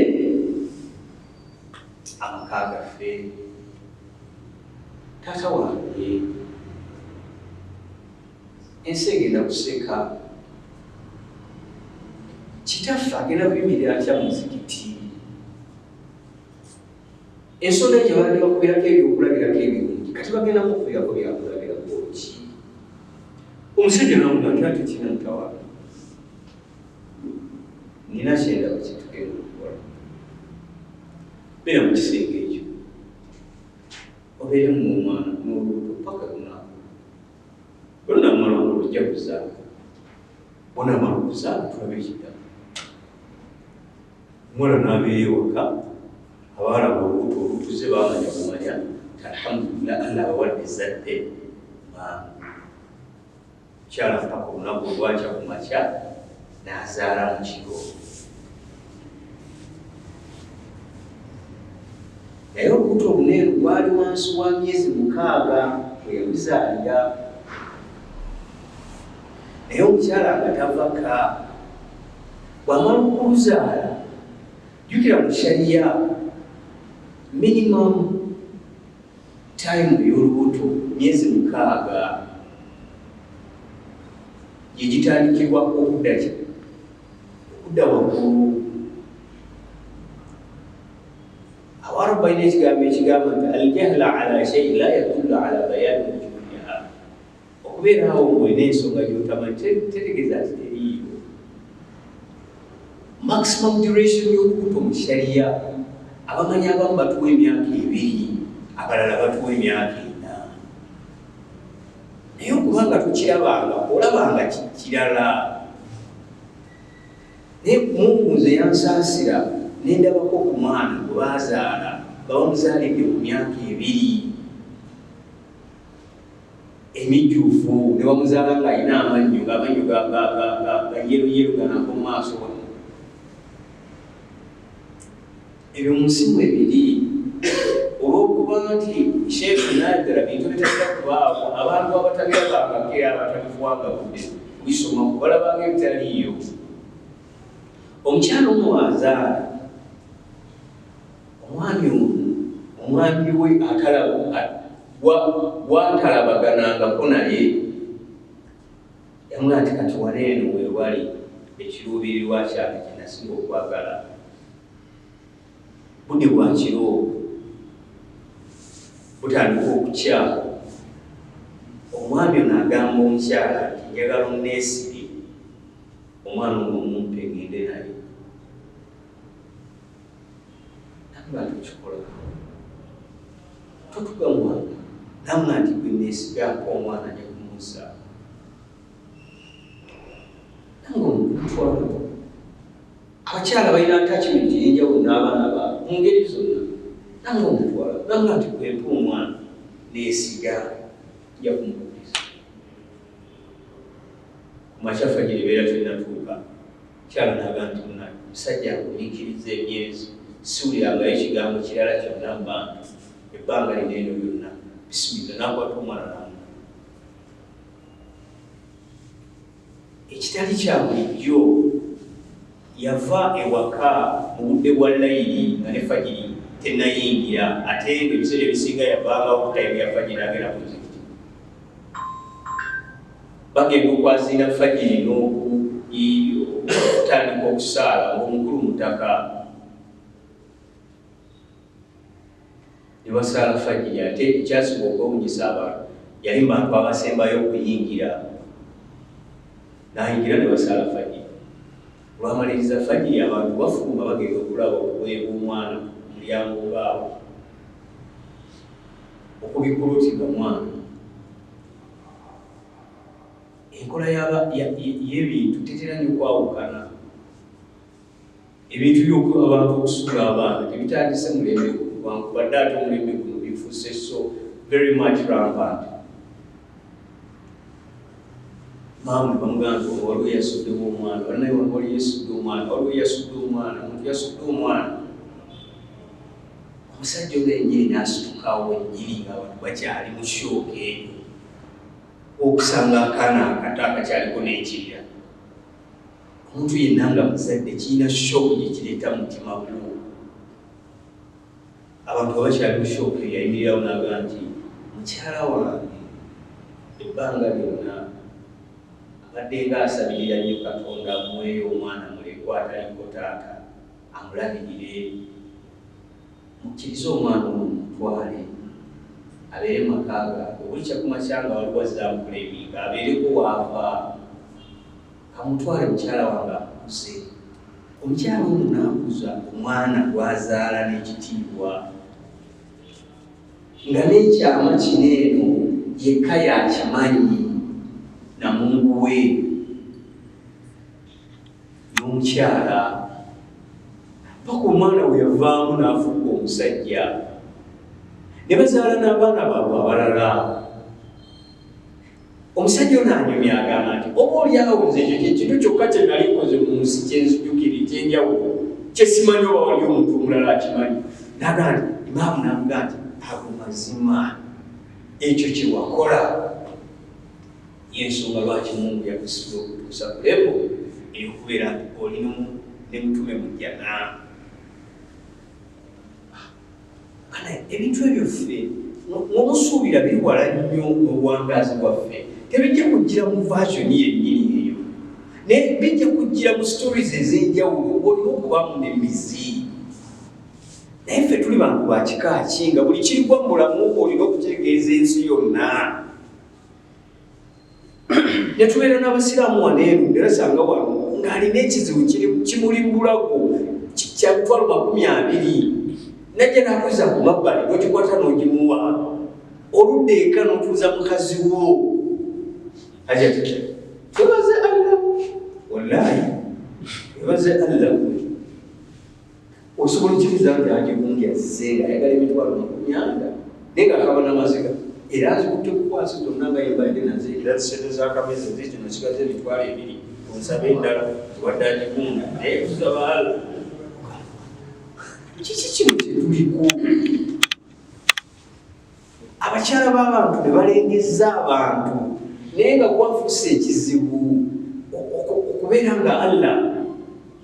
amaka gaffe taata wange ensi egenda kuseka kitaffe agenda kuyimirira atya muzikiti ensonga gye baali bakubirako ebyokulabirako ebirungi kati bagenda mukubirako byakulabirako ki. Omusajja namuga nti ate kina mutawaana nina kyendaba kitugenda okukola beera mu kisenge ekyo obeere mu omwana n'olubuto paka lunaku olunamala olujja kuzaaka onamala okuzaaka tulabe ekiddamu omwana n'abeera ewaka abaalaba olubuto olutuze baamanya kumanya ti alhamdulillah Allah abawadde ezzadde kyala paka olunaku olwakya ku makya n'azaala mu kiro. Naye olubuto oluneeru lwali wansi wa myezi 6 bwe yamuzaalira naye omukyala nga tavaka bw'amala okuluzaala jjukira mu shariya minimum time y'olubuto myezi 6 gye gitandikibwako okudda waggulu. Abaarabu balina ekigambo ekigamba nti aljahla ala shay'in la yadullu ala bayaani wujudiha, okubeera awo ng'olina ensonga gy'otamanyi tetegeeza nti teriiyo. Maximum duration y'olubuto mu shariya abamanyi abamu batuwa emyaka 2 abalala batuwa emyaka 4 naye okubanga tukirabanga olabanga kirala naye munguze yansaasira nendabako ku mwana gwe bazaala bawamuzaalidde ku myaka 2 emijjuufu ne bamuzaala ng'alina amannyo ng'amannyo gayeruyeru ganako mu maaso ebyo mu nsimu 2 olw'okuba nti sheefu naddala bintu bitatera kubaawo abantu abatabirabangako abatabifuwanga budde bisoma kubalabanga ebitaliiyo omukyalo omu wazaala omwami we watalabaganangako naye yamula nti kati waleeno we wali ekiruubirirwa kyange kyenasinga okwagala budde bwa kiro butandika okukya omwami ono agamba omukyala nti njagala onneesige omwana omumpe ngende naye nakuba tukikola totugamwanga namuna nti gwe neesigako omwana ne kumusa nange omutwalo abakyala balina attachment yenjawulo n'abaana baabwe mu ngeri zonna nange omutwala namuna nti gwempa omwana neesiga nja kumubuliza kumakyafa gye libeera tenatuuka kyala naga nti musajja akumiikiriza emyezi siwulirangayo ekigambo kirala kyonna mu bantu ebbanga lineeno lyonna bisimila nakwata omwana namu ekitali kya bulijjo yava ewaka mu budde bwa layiri nga ne fajiri tenayingira ate nga ebiseera ebisinga yavangawo kutayimu ya fajiri agenda kuzikiti bagenda okwaziina fajiri n'okutandika okusaala ng'omukulu mutaka ne basaala fajiri ate ekyasinga okwewunyisa abantu yali bantu abasembayo okuyingira nayingira ne basaala fajiri olwamaliriza fajiri abantu bafuluma bagenda okulaba obugoye bw'omwana mu mulyango ngaawo okubikulutirwa mwana enkola y'ebintu tetera nnyo okwawukana ebintu by'okuba abantu okusuula abaana tebitandise mulembe kubadde ate omulembe guno bifuuse so very much rampant maamu bamugamba nti waliwo yasuddewo omwana walinaye waliwo yasudde omwana waliwo yasudde omwana omuntu yasudde omwana omusajja oyo ennyini n'asitukawo ennyini ng'abantu bakyali mu shooka eyo okusanga akaana akato akakyaliko n'ekirira omuntu yenna nga muzadde kirina shooka gye kireeta mutima gwo abantu abakyali mu shooka eyo yayimirirawo n'aga nti mukyala wange ebbanga lyonna abadde ng'asabirira nnyo Katonda amuweeyo omwana mulekwa ataliko taata amulabirire mukkirize omwana ono mutwale abeere makaaga obulikya ku makyanga waliwo azamulemi ng'abeereko waava kamutwale mukyala wange akuze omukyala ono n'akuza omwana gwazaala n'ekitiibwa nga n'ekyama kino eno yekka yakimanyi namungu we n'omukyala paka omwana we yavaamu n'afuuka omusajja ne bazaala n'abaana baabwe abalala omusajja ono anyumya agamba nti oba oliawo nze ekyo kyekintu kyokka kye nali nkoze mu nsi kyenzijukiri ekyenjawulo kyesimanyi oba wali omuntu omulala akimanyi nagaa nti imaamu namugaa nti ago mazima ekyo kye wakola yensonga lwaki Mungu yakusiba okutuusa ku levo ey'okubeera olina ne mutume mujjana ebintu ebyo ffe n'omusuubira biri wala nnyo n'obuwangaazi bwaffe tebijja kujjira mu vaasioni yennyini eyo naye bijja kujjira mu stories ez'enjawulo olina okubamu n'emizi naye ffe tuli bantu ba kika ki nga buli kirigwa mu bulamu olina okukitegeeza ensi yonna netubeera n'abasiraamu waneeru era sanga wano ng'alina ekizibu kimuli mu bulago kya 20 najja nakuza ku mabbali nokikwata nogimuwa oludda eka notuuza mukazi wo aja twebaze Allah wallahi twebaze Allah osobola okiriza nti agigumbya azze ayagala emitwalo 40 naye ngaakaba n'amaziga era azikutte kukwasi zonna nga yembadde naze era zisente z'akamezi zikino sigaze emitwalo 2 onsabe endala wadde agigunda naye kusaba Allah kiki kino kyetuliko abakyala b'abantu ne balengezza abantu naye nga gwafuusa ekizibu okubeera nga Allah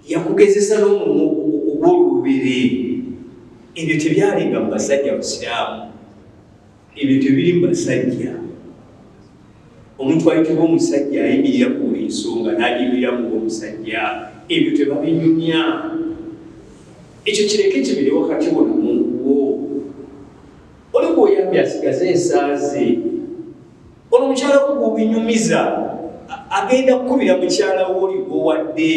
yakugezesa n'omulimu ogw'olubiri. Ebyo tebyalinga mu basajja busiraamu, ebyo tebiri mu basajja. Omuntu ayitibwa omusajja ayimirira ku ensonga n'agimirira mu omusajja, ebyo tebabinyumya. Ekyo kireke kibiri wakati wo namuntu wo. Oli bw'oyambye asigaze ensaaze, ono mukyala wo bw'obinyumiza agenda kukubira mukyala wo oli gwowadde.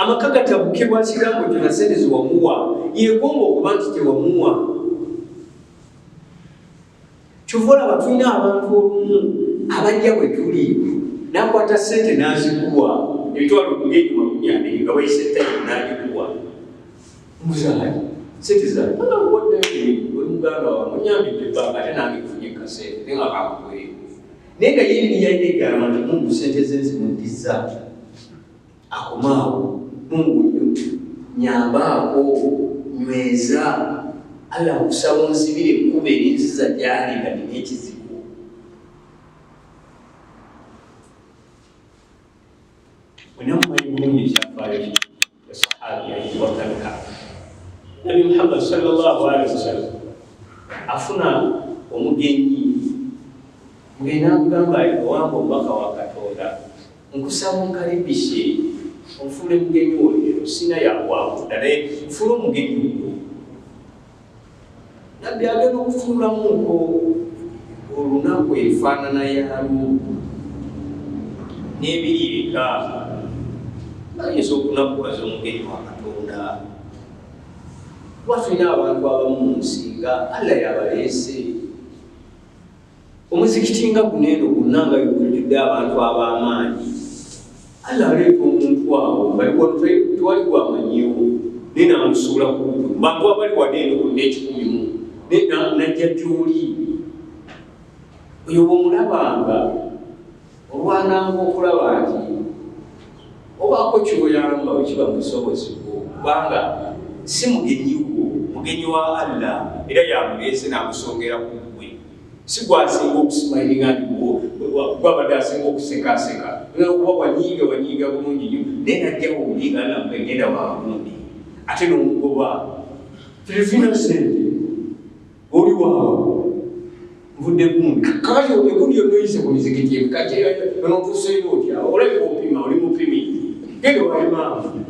Amaka gatabukibwa kigambo kyo na sente zewamuwa, yeegomba okuba nti tewamuwa. Kyova olaba tulina abantu olumu abajja bwe tuli n'akwata sente n'azikuwa emitwalo 220 nga wayise ttayimu n'agikuwa. Muzaali sente zange oli muganda wawe munyambidde ebbanga ate nange kufunye kasente naye nga kakuweeyo. Naye nga ye yayegamba nti Mungu sente ze nzimuddiza akomaawo. Mungu nyambaako nyweza Allah okusaba onsibire ekkuba erinziza gyali nga nina ekizibu. Wenamumanyi bulungi ekyafaayo ya sahabi ayitibwa Talha. Nabi Muhammad sallallahu alaihi wasallam afuna omugenyi, mugenyi n'amugamba owamba omubaka wa Katonda, nkusaba onkalibishe onfuule mugenyi wo leero, sina yakwamu ddala nfuule omugenyi oyo. Nabbi agenda okufuulamuko olunaku efaanana yalwo n'ebiri eka ayinza okunakuwaza omugenyi wa Katonda. Kuba tulina abantu abamu mu nsi nga Allah yabaleese. Omuzikiti nga guneeno gwonna nga gujjudde abantu ab'amaanyi, Allah aleeta omuntu awo tewali gwamanyiwo naye n'amusuula ku lulwo bantu abali wadde eno bonna 100 naye najja gy'oli. Oyo bw'omulabanga olwananga okulaba nti obaako ky'oyamba wekiba mu busobozi bwo, kubanga si mugenyi wo, mugenyi wa Allah era yamuleese n'amusongera ku ggwe. Si gwasinga okusimayiringa nti gwabadde asinga okusekaseka kuba wanyiiga bulungi nnyo naye najjawo oli nga Allah egenda wabundi ate n'omugoba telefina sente oli waawo nvudde gundi kakati egundi yonna oyise ku mizikiti ebikati onotuuseyo otya olabika opima oli mupimi genda walimaamu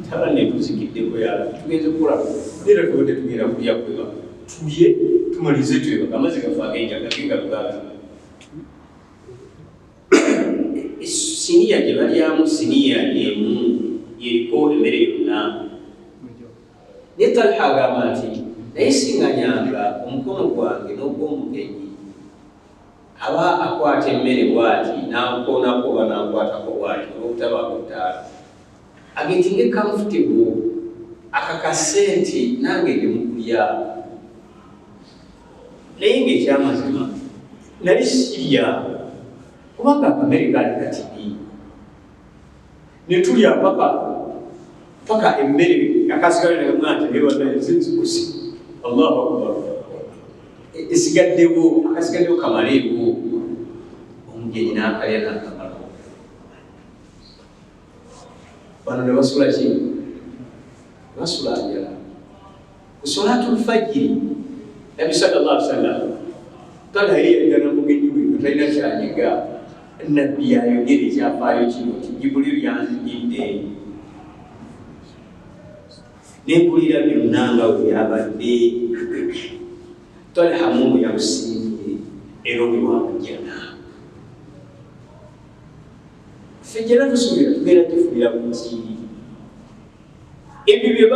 taba netuzikiddeko yala tugenze kukola era tubadde tugenda kulya kweba tulye tumalize twebaka amazzi gafe agenjaga genga lugaga. Siniya gye balyamu siniya emu yeriko emmere yonna. Ne Talha agamba nti naye singanyanga omukono gwange n'ogw'omugenyi aba akwata emmere bw'ati n'amukoonako oba n'akwatako bw'ati olw'obutabaako ttaala agetinge comfortable akakase nti nange ndi mukulya. Naye ng'ekyamazima nali sirya kubanga akamere kaali katini ne tulya paka emmere akasigala nagamwante newannaezinzikusi Allahu akbar esigaddewo akasigaddewo kamaleewo omugenyi n'akalya n'akamala. Bano ne basula ki? Basula njala ku salaatul fajiri. Nabi sallallahu alaihi wasallam Talha yeyagala mugenyi we nga talina kyanyiga. Nabbi yayogera ekyafaayo kino ti Jibuliru yanzijjidde nempulira byonna nga bwe byabadde. Talha Mungu yamusiimye era oli wamujjana. fejera tusuubira tubeera tufunira ku ki ebyo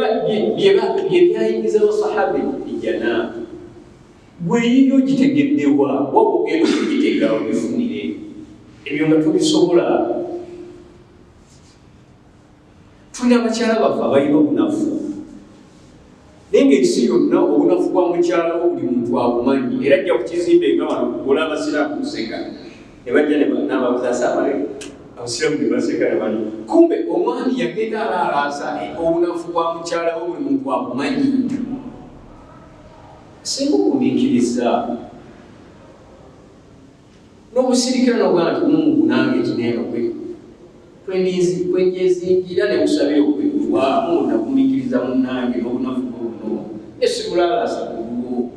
byayingiza basahaba ejjana bweyiyo gitegeddewa waba ogenda okugiteekawo bifunire ebyo nga tubisobola. Tulina abakyala baffe abalina obunafu naye ngaensi yonna obunafu bwa mukyala wo buli muntu abumanyi era ajja ku kizimbe nga wano kugola abasiraamu kuseka ne bajja n'ababuzasaamale abasiraamu ne baseka ne bano kumbe omwami yagenda alaalaasa obunafu bwa mukyala wo buli muntu abumanyi. Singa okumiikiriza n'obusirikira n'obwana tumumungu nange kineeno kwenjezingira ne musabire okwegulwamu nakumiikiriza munnange n'obunafu bwobuno esibulalaasa kulwo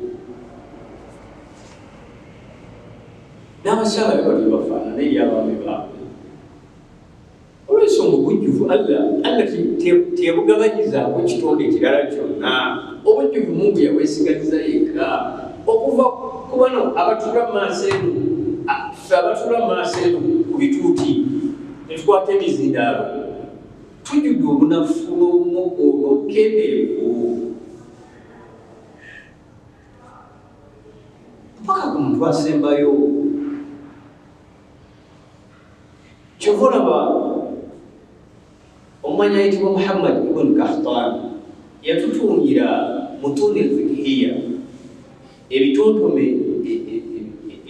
n'abakyala be batyo bafaanana eri abaami baabwe. Olw'ensonga obujjuvu Allah teyabugabanyizaako kitonde kirala kyonna. Obujjuvu Mungu yabwesigaliza yekka okuva ku bano abatuula mu maaso eno ffe abatuula mu maaso eno ku bituuti netukwata emizindaalo tujjudde obunafu n'obumogo n'obukendeevu mpaka ku muntu asembayo. Kyova olaba omumanyi ayitibwa Muhammad ibn Kahtan yatutungira mutuni al-fiqhiyya ebitontome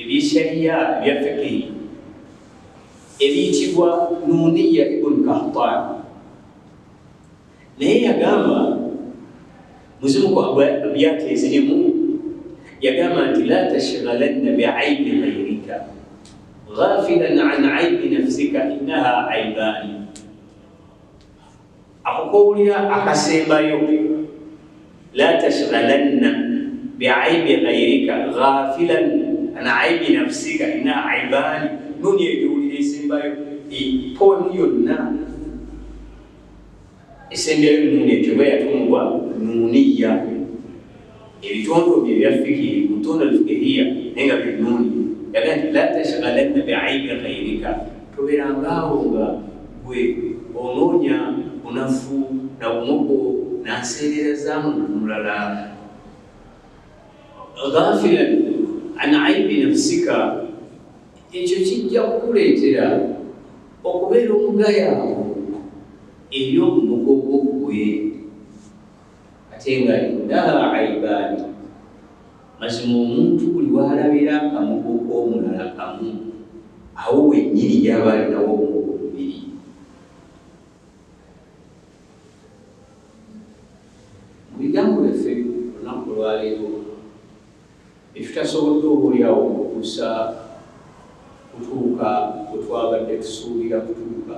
ebyeshariya ebya fiqhi ebiyitibwa Nuniya ibn Kahtan. Naye yagamba muzimu byateezerimu yagamba nti la tashghalanna bi'aybi ghayrika ghafilan an aybi nafsika innaha aybani. Akukowulira akasembayo la tashghalanna bi'aybi ghayrika ghafilan an aybi nafsika innaha aybani. Nuni egiwulira esembayo poemu yonna esembayo nuni ekyoba yatungwa Nuniya ebitontome ebya fiqhi mutunda al-fiqhiyya naye nga binuni yagaa nti la tashghalanna bi'aybi ghayrika toberangaawo nga gwe onoonya bunafu na bumogo nanseererezaamu mulala. Ghafilan an aybi nafsika ekyo kijja kukuleetera okubeera omugayaavu eri obumogo bwogwe ate nga innaha aibani. Mazima omuntu buli waalabira akamogo k'omulala kamu awo wennyini gy'aba alinawo obumogo bubiri. Mu bigambo byaffe olunaku lwaleero etutasobodde obuolyawo okutuusa kutuuka bwe twagadde tusuubira kutuuka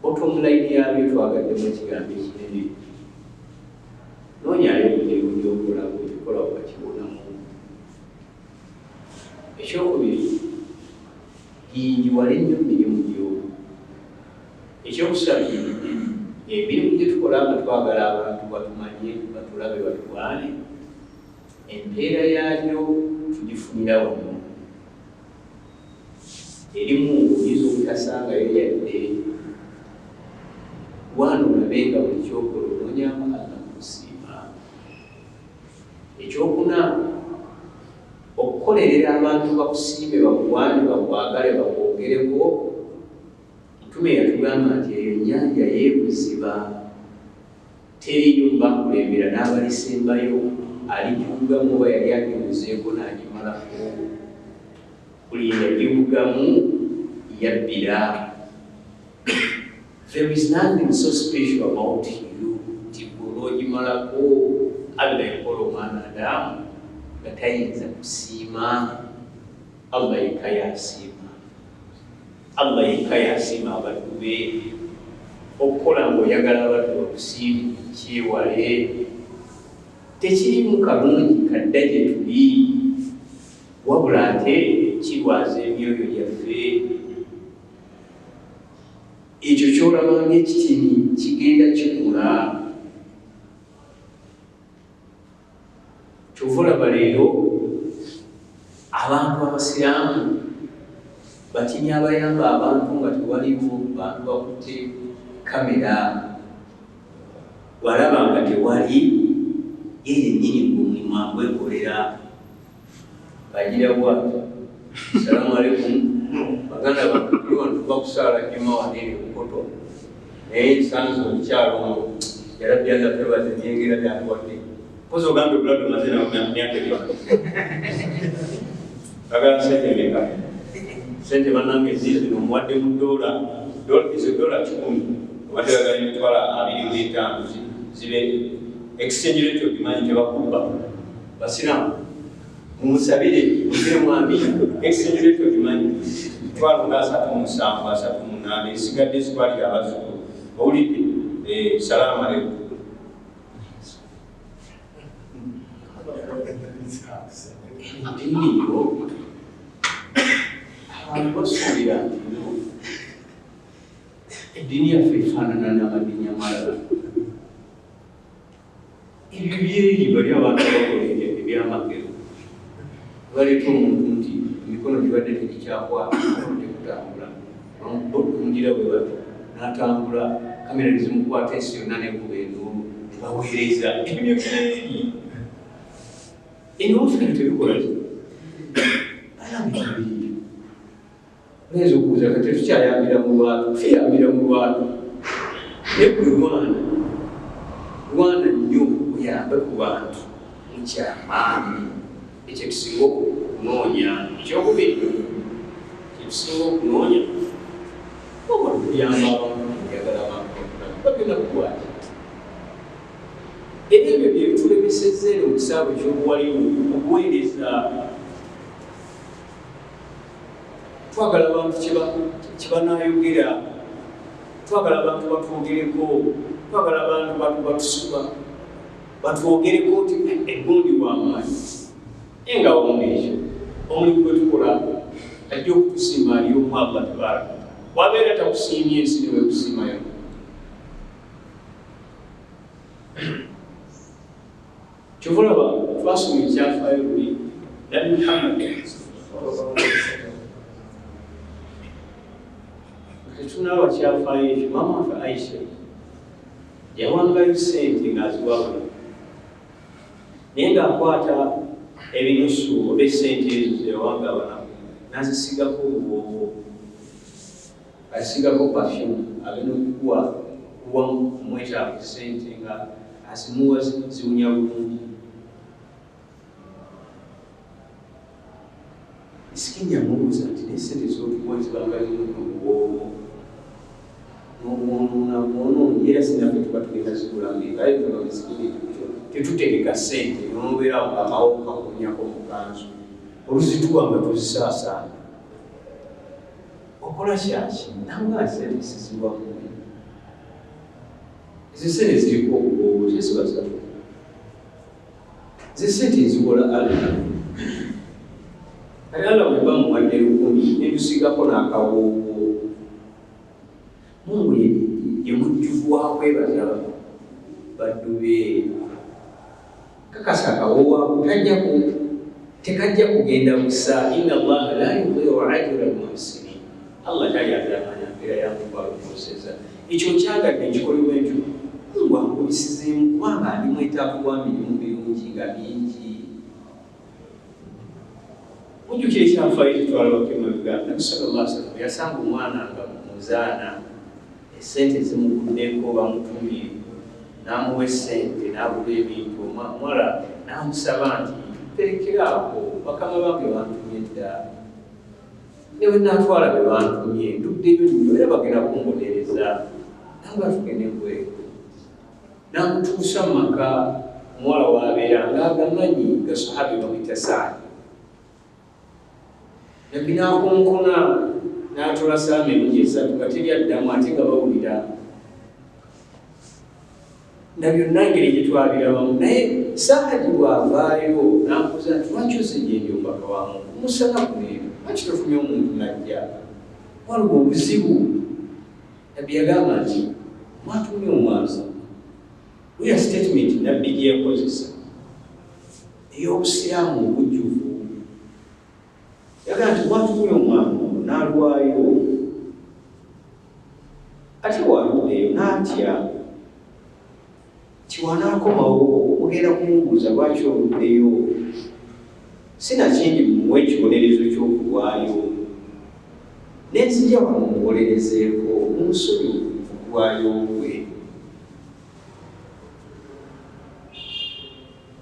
bottom line yabyo twagaddemu ekigambo ekinene noonyayo obulimu byokola bwekikola okakibonamu. Ekyokubiri yingiwala ennyo emirimu gyo. Ekyokusatu emirimu gye tukola nga twagala abantu batumanye batulabe batulwane empeera yaalyo tugifunira wano. Erimu oyinza obutasangayo yadde wano olabe nga buli kyokola onoonyamu Allah kusiima. Ekyokuna okukolerera abantu bakusiime bakuwane bakwagale bakwogereko. Mutume yatugamba nti eyo nnyanja yeebuziba teriyo bakulembera n'abalisembayo aligivugamu oba yali agibuzeeko n'agimalako buli yagivugamu yabbira. There is nothing so special about you nti olwogimalako Allah yakola omwana Adamu nga tayinza kusiima. Allah yekka yasiima. Allah yekka yasiima abaddu be. Okukola ng'oyagala abaddu bakusiime kyewale. Tekirimu kalungi kadda gye tuli wabula ate kirwaza emyoyo gyaffe. Ekyo kyolaba ng'ekitini kigenda kikula. Kyova olaba leero abantu abasiraamu batinya abayamba abantu nga tewaliwo bantu bakutte kamera walaba nga tewali ye yennyini ng'omulimu gwekolera agira bwati salamu alaikum baganda bantu tuba kusaala juma wanene kukoto naye sanzo omukyalo yalabyaga twebaze byengera byatuwadde kozi ogambe bulado mazina myaka ebyo bagala sente meka sente bannange zizino omuwadde mu dola $100 obadde bagala emitwala 25 zibe exchange rate ogimanyi tebakuba basiramu mumusabire mugire mwami exchange rate ogimanyi mitwalo nga 37 esigadde zitwalira abazukulu owulidde salamu alaikum diniyo abantu basuubira ntino eddiini yaffe efaanana n'amaddiini amalala ebyo byeri bali abantu bakola ebyamagero baleeta omuntu nti emikono gibadde tegikyakwata tekutambula okungira bwe bato n'atambula kamera nezimukwata ensi yonna nekuba enduulu nebaweereza ebyo byeri enofuna tebikola ayambirabiri oyinza okubuuza kati tukyayambira mu lwatu tuyambira mu lwatu naye buli lwana nnyo oyambe ku bantu mukyamaanyi ekyo kisinga okunoonya ekyokubiri kyekisinga okunoonya oba okuyamba abantu yagala bantu bagenda kukwati era ebyo byebitulemesezza eno mu kisaawe ekyobuwalimu okuweereza twagala abantu kyebanayogera twagala abantu batwogereko twagala abantu batusuba batwogereko nti egundi wamaanyi naye nga wawunda ekyo omulimu gwe tukola ajja okutusiima ali omu Allah tabaraka wabeera takusiimye ensi newe kusiimayo kyovulaba twasoma ekyafaayo luli nabi Muhammad tetunalwa kyafaayo ekyo maama waffe Aisha yawangayo sente ng'aziwabula naye ng'akwata ebinusu oba esente ezo zeyawanga abanaku n'azisigako obuboobo azisigako perfume agenda okukuwa kuwa kumwetaavu sente nga azimuwa ziwunya bulungi isikinya mubuuza nti nesente zotukuwa zibanga zimu obuboobo n'obwonoonyi era sinaffe tuba tugenda zikulambiika aye tuba misikini tetutegeka sente nomubeera amawo kakunyako mukanzu oluzituwa nga tuzisaasaana okola kyaki nanga sente sizibwamu ezisente ziriko obuboobo tezibazatu zisente ezikola Allah kale Allah bweba muwadde 10 netusigako n'akawoowo Mungu ye mujjuvu wa kwebaza baddu be kakasa akawoowo tekajja kugenda busa inna Allah la yudhi'u ajra al-muhsinin Allah tayagala mpeera yamukwalukoseza ekyo kyagadde ekikolebwa ekyo Mungu akubisizeemu kubanga ali mwetaavu wa mirimu birungi nga mingi mujjukira ekyafaayo tetwalabako emabega Nabi sallallahu alaihi wasallam yasanga omwana nga muzaana esente zimuguddeko bamutumire n'amuwa esente n'abula ebintu omwala n'amusaba nti terekeraako bakama bange bantumye dda ne bwe naatwala be bantumye nduddeyo nnyo era bagenda kumbonereza nanga tugende bweru n'amutuusa mu maka omuwala waabeera ng'agamanyi gasahabi bamuyita Saadi nabbi n'akonkona n'atolasa emirundi 3 nga teri addamu ate nga bawulira na byonna engeri gye twabirabamu naye Saadi bw'avaayo n'ambuuza nti lwaki ozejjenja omubaka wa Mungu musana kuneero lwaki tofunye omuntu najja waliwo obuzibu nabbi yagamba nti mwatumye omwazi uya statement nabbi gye yakozesa ey'obusiraamu obujjuvu yagamba nti mwatumye omwana n'alwayo ate waluddeyo n'atya tiwanaakomawo okugenda kumubuuza lwaki oluddeyo sinakindi mumuwa ekibonerezo ky'okulwayo nenzija wano muwolerezeeko mumusonyi okulwayo kwe.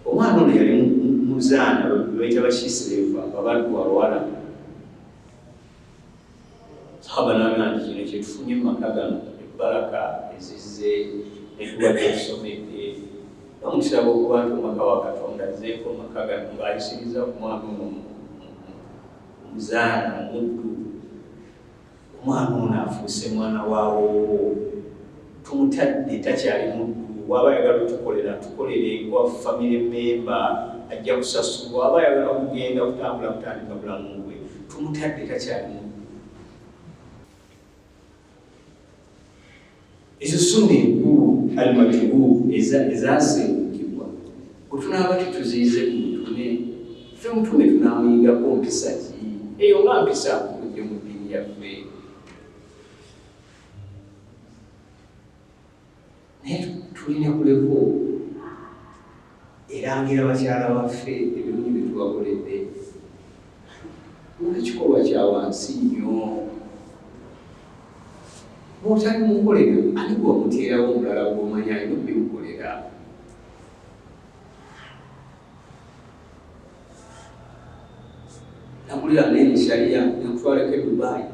Omwana ono yali muzaana baita bakisireeva abaddu abawala sahaba naga nti kino kyetufunye mu maka gano ebbaraka ezizze netubadde tusomedde bamukisaba okuba nti omaka wa Katonda azzeeko maka gano ng'ayisiriza ku mwana ono omuzaana omuddu. Omwana ono afuuse mwana waawo tumutadde takyali muddu. Waba ayagala tukolera wa family member ajja kusasulwa, waba ayagala kugenda kutambula kutandika bulamu bwe tumutadde takyali muddu. Ezo ssonga enkulu almajhulu ezasengukibwa bwe tunaaba tutuziize ku mutume ffe mutume tunaamuyigako mpisa ki eyo nga mpisa nkulu mu ddiini yaffe. Naye tulina kuleko erangira bakyala baffe ebirungi bye tubakoledde ekikolwa kya wansi nnyo. Bw'otali mukolera ani gwamuteerawo omulala gw'omanyi alina obimukolera. Nagulira n'enshaliya nekutwalako e Dubai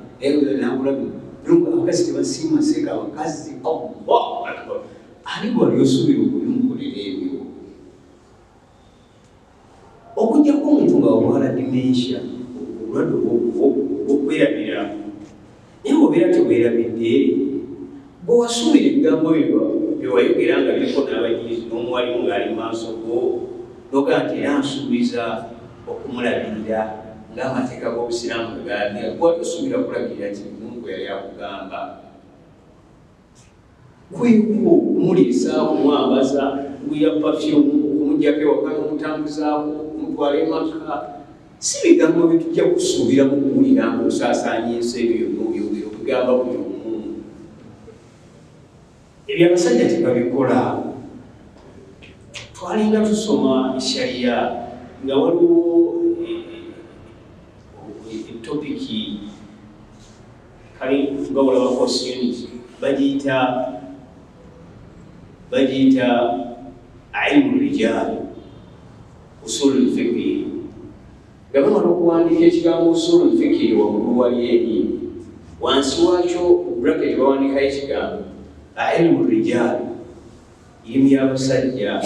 nagulabi abakazi tebasiima seeka abakazi ani gwali osuubira okubimukolera ebyo. Okujjako omuntu nga wamwala dementia obulwadde obwokwerabira naye obeera teweerabidde bwewasuubira ebigambo byewayogera nga biriko n'abajulizi n'omuwalimu ng'ali mu maaso go noga nti era nsuubiza okumulabirira ng'amateeka g'obusiraamu bwe galagira gwali osuubira kulabirira ti Mungu yali akugamba. Kweko okumuliisa okumwambaza kugwira pafyumu okumuggyako ewaka n'omutambuzaako okumutwala emaka si bigambo bitujja kusuubira mu kuwulira ng'osaasaanya ensi ebyo yonna obyogera okugamba buli omu. Ebyo abasajja tebabikola. Twalinga tusoma eshariya nga waliwo etopiki kali nga olaba course unit bagiyita ilmu rijal usulul fiqh. Nga bamala okuwandiika ekigambo usulul fiqh waggulu wali eri wansi wakyo bracket bawandiikayo ekigambo ilmu rijal, irimu y'abasajja.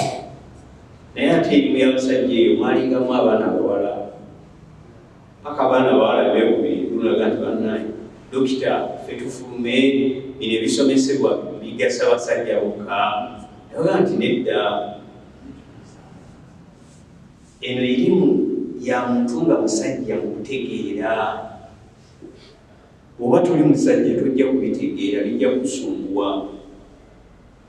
Naye ate irimu y'abasajja eyo mwalingamu abaana abawala paka abaana abawala beekubiri tulaga nti bannaye dokita ffe tufulume bino ebisomesebwa bigasa basajja bokka. Naga nti nedda, eno irimu ya muntu nga musajja mu kutegeera. Bw'oba tuli musajja tojja kubitegeera, bijja kusumbuwa.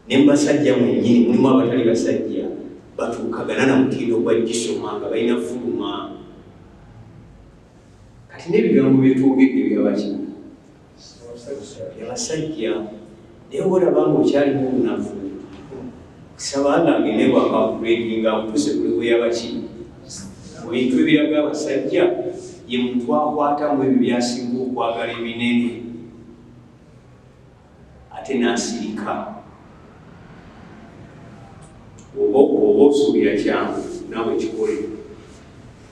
Ne mbasajja mwennyini mulimu abatali basajja batuukagana na mutindo gwa gisoma nga balina fuluma. Kati n'ebigambo byetwogedde byabaki byabasajja. Naye olaba ng'okyalimu obunafu kisaba nga agende bwakakuredinga mutuse kuli bweyabaki mu bintu ebiraga abasajja ye muntu akwatamu ebyo byasinga okwagala ebinene ate n'asirika. Oba osuubira kyangu naawe kikole.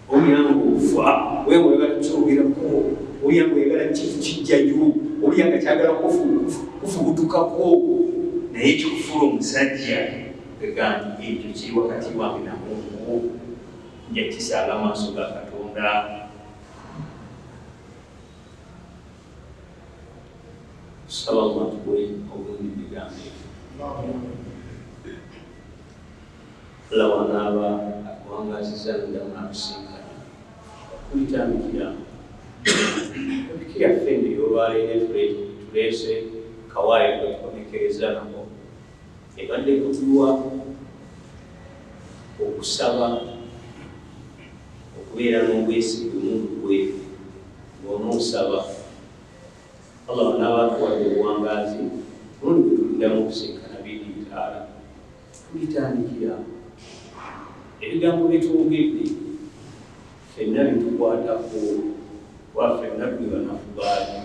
Olyange ofa wewe oyagala kukyogirako, olyange oyagala kijjayo, olyange kyagala kufubutukako, naye kikufuula omusajja egambi ekyo kiri wakati wange namungu nja kisanga amaaso ga Katonda. Saba matuwe obundi bigambo lawanaaba akuwangaziza ndamu nakusinga kuyitandikira ebikira ffende yolwaleero tuleese kawaayo kwetukomekereza nako ebadde kutulwa okusaba okubeera n'obwesige mu gwe ng'onoosaba Allah n'abatuwadde obuwangaazi mulundi tuliddamu okusenkana bidiitaala tulitandikira ebigambo byetwogedde ffenna bitukwatako wa ffenna tuli banafu baali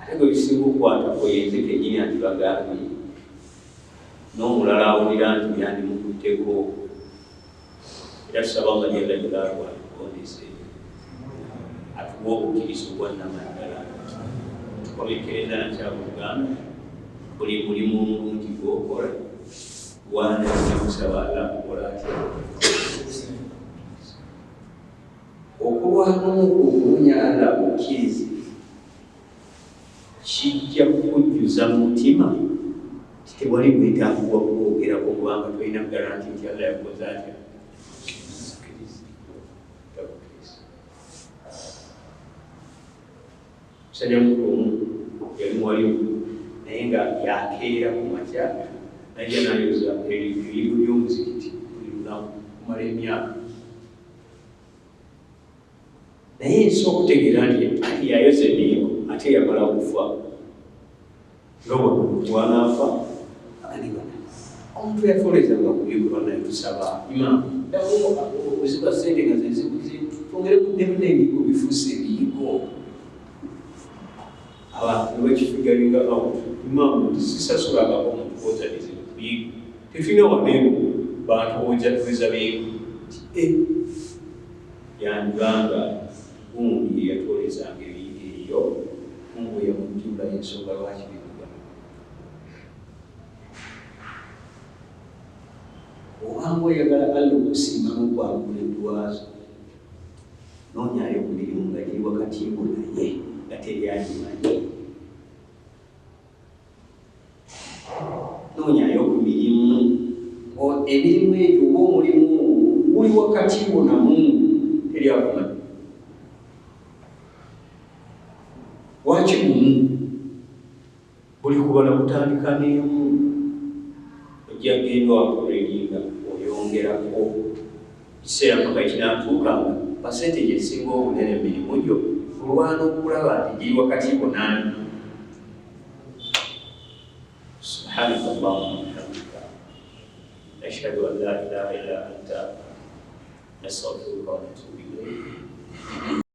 ate gwe bisinga okukwatako yenze kenyini antibagambye n'omulala awulira nti byandimukutteko era tusaba Allah jalla jalaaluhu atukondese atuwa obukkiriza obwannamaddala tukomekereza nakyabuganda buli mulimu omulungi gwokola wanaakusaba Allah kukola atya okulwamu okubunya Allah bukkiriza kijja kukujjuza mu mutima tewali bwetaavu bwa kwogerako kubanga tolina garanti nti Allah yakoze atya musajja muto omu yali muwalimu naye nga yakeera ku makya najja nayoza ebirigo by'omuzikiti buli lunaku kumala emyaka naye nsi okutegeera nti yayoza ebirigo ate yamala okufa nga bwanaafa omuntu yafolezanga kubikola naye tusaba oziba sente nga zezibuze twongere kuddemu n'ebigo bifuuse ebiyigo abantu nebakifigalinga imamu tisisasulangako omuntu kwozaliza biyigo tetulina wabeeru bantu bojatuliza biyigo yandibanga gundi yatwolezanga ebiyigo eyo mungu yamujjula ensonga lwaki bivuga obanga oyagala Allah okusiima n'okwagula eddwazo noonyayo ku mirimu nga giri wakati ngo naye nga teryandimanyi noonyayo ku mirimu emirimu egyo oba omulimu guli wakati wo namu teryakumanyi waki gumu buli kubala kutandika n'emu ojja genda wakolelinga oyongerako kiseera mpaka kinatuukanga pasenteji esinga obunene emirimu gyo olwana okulaba nti giri wakati bonaani subhanaka allahumma wabihamdika nashhadu an la ilaha illa anta nastaghfiruka wa natubu ilayk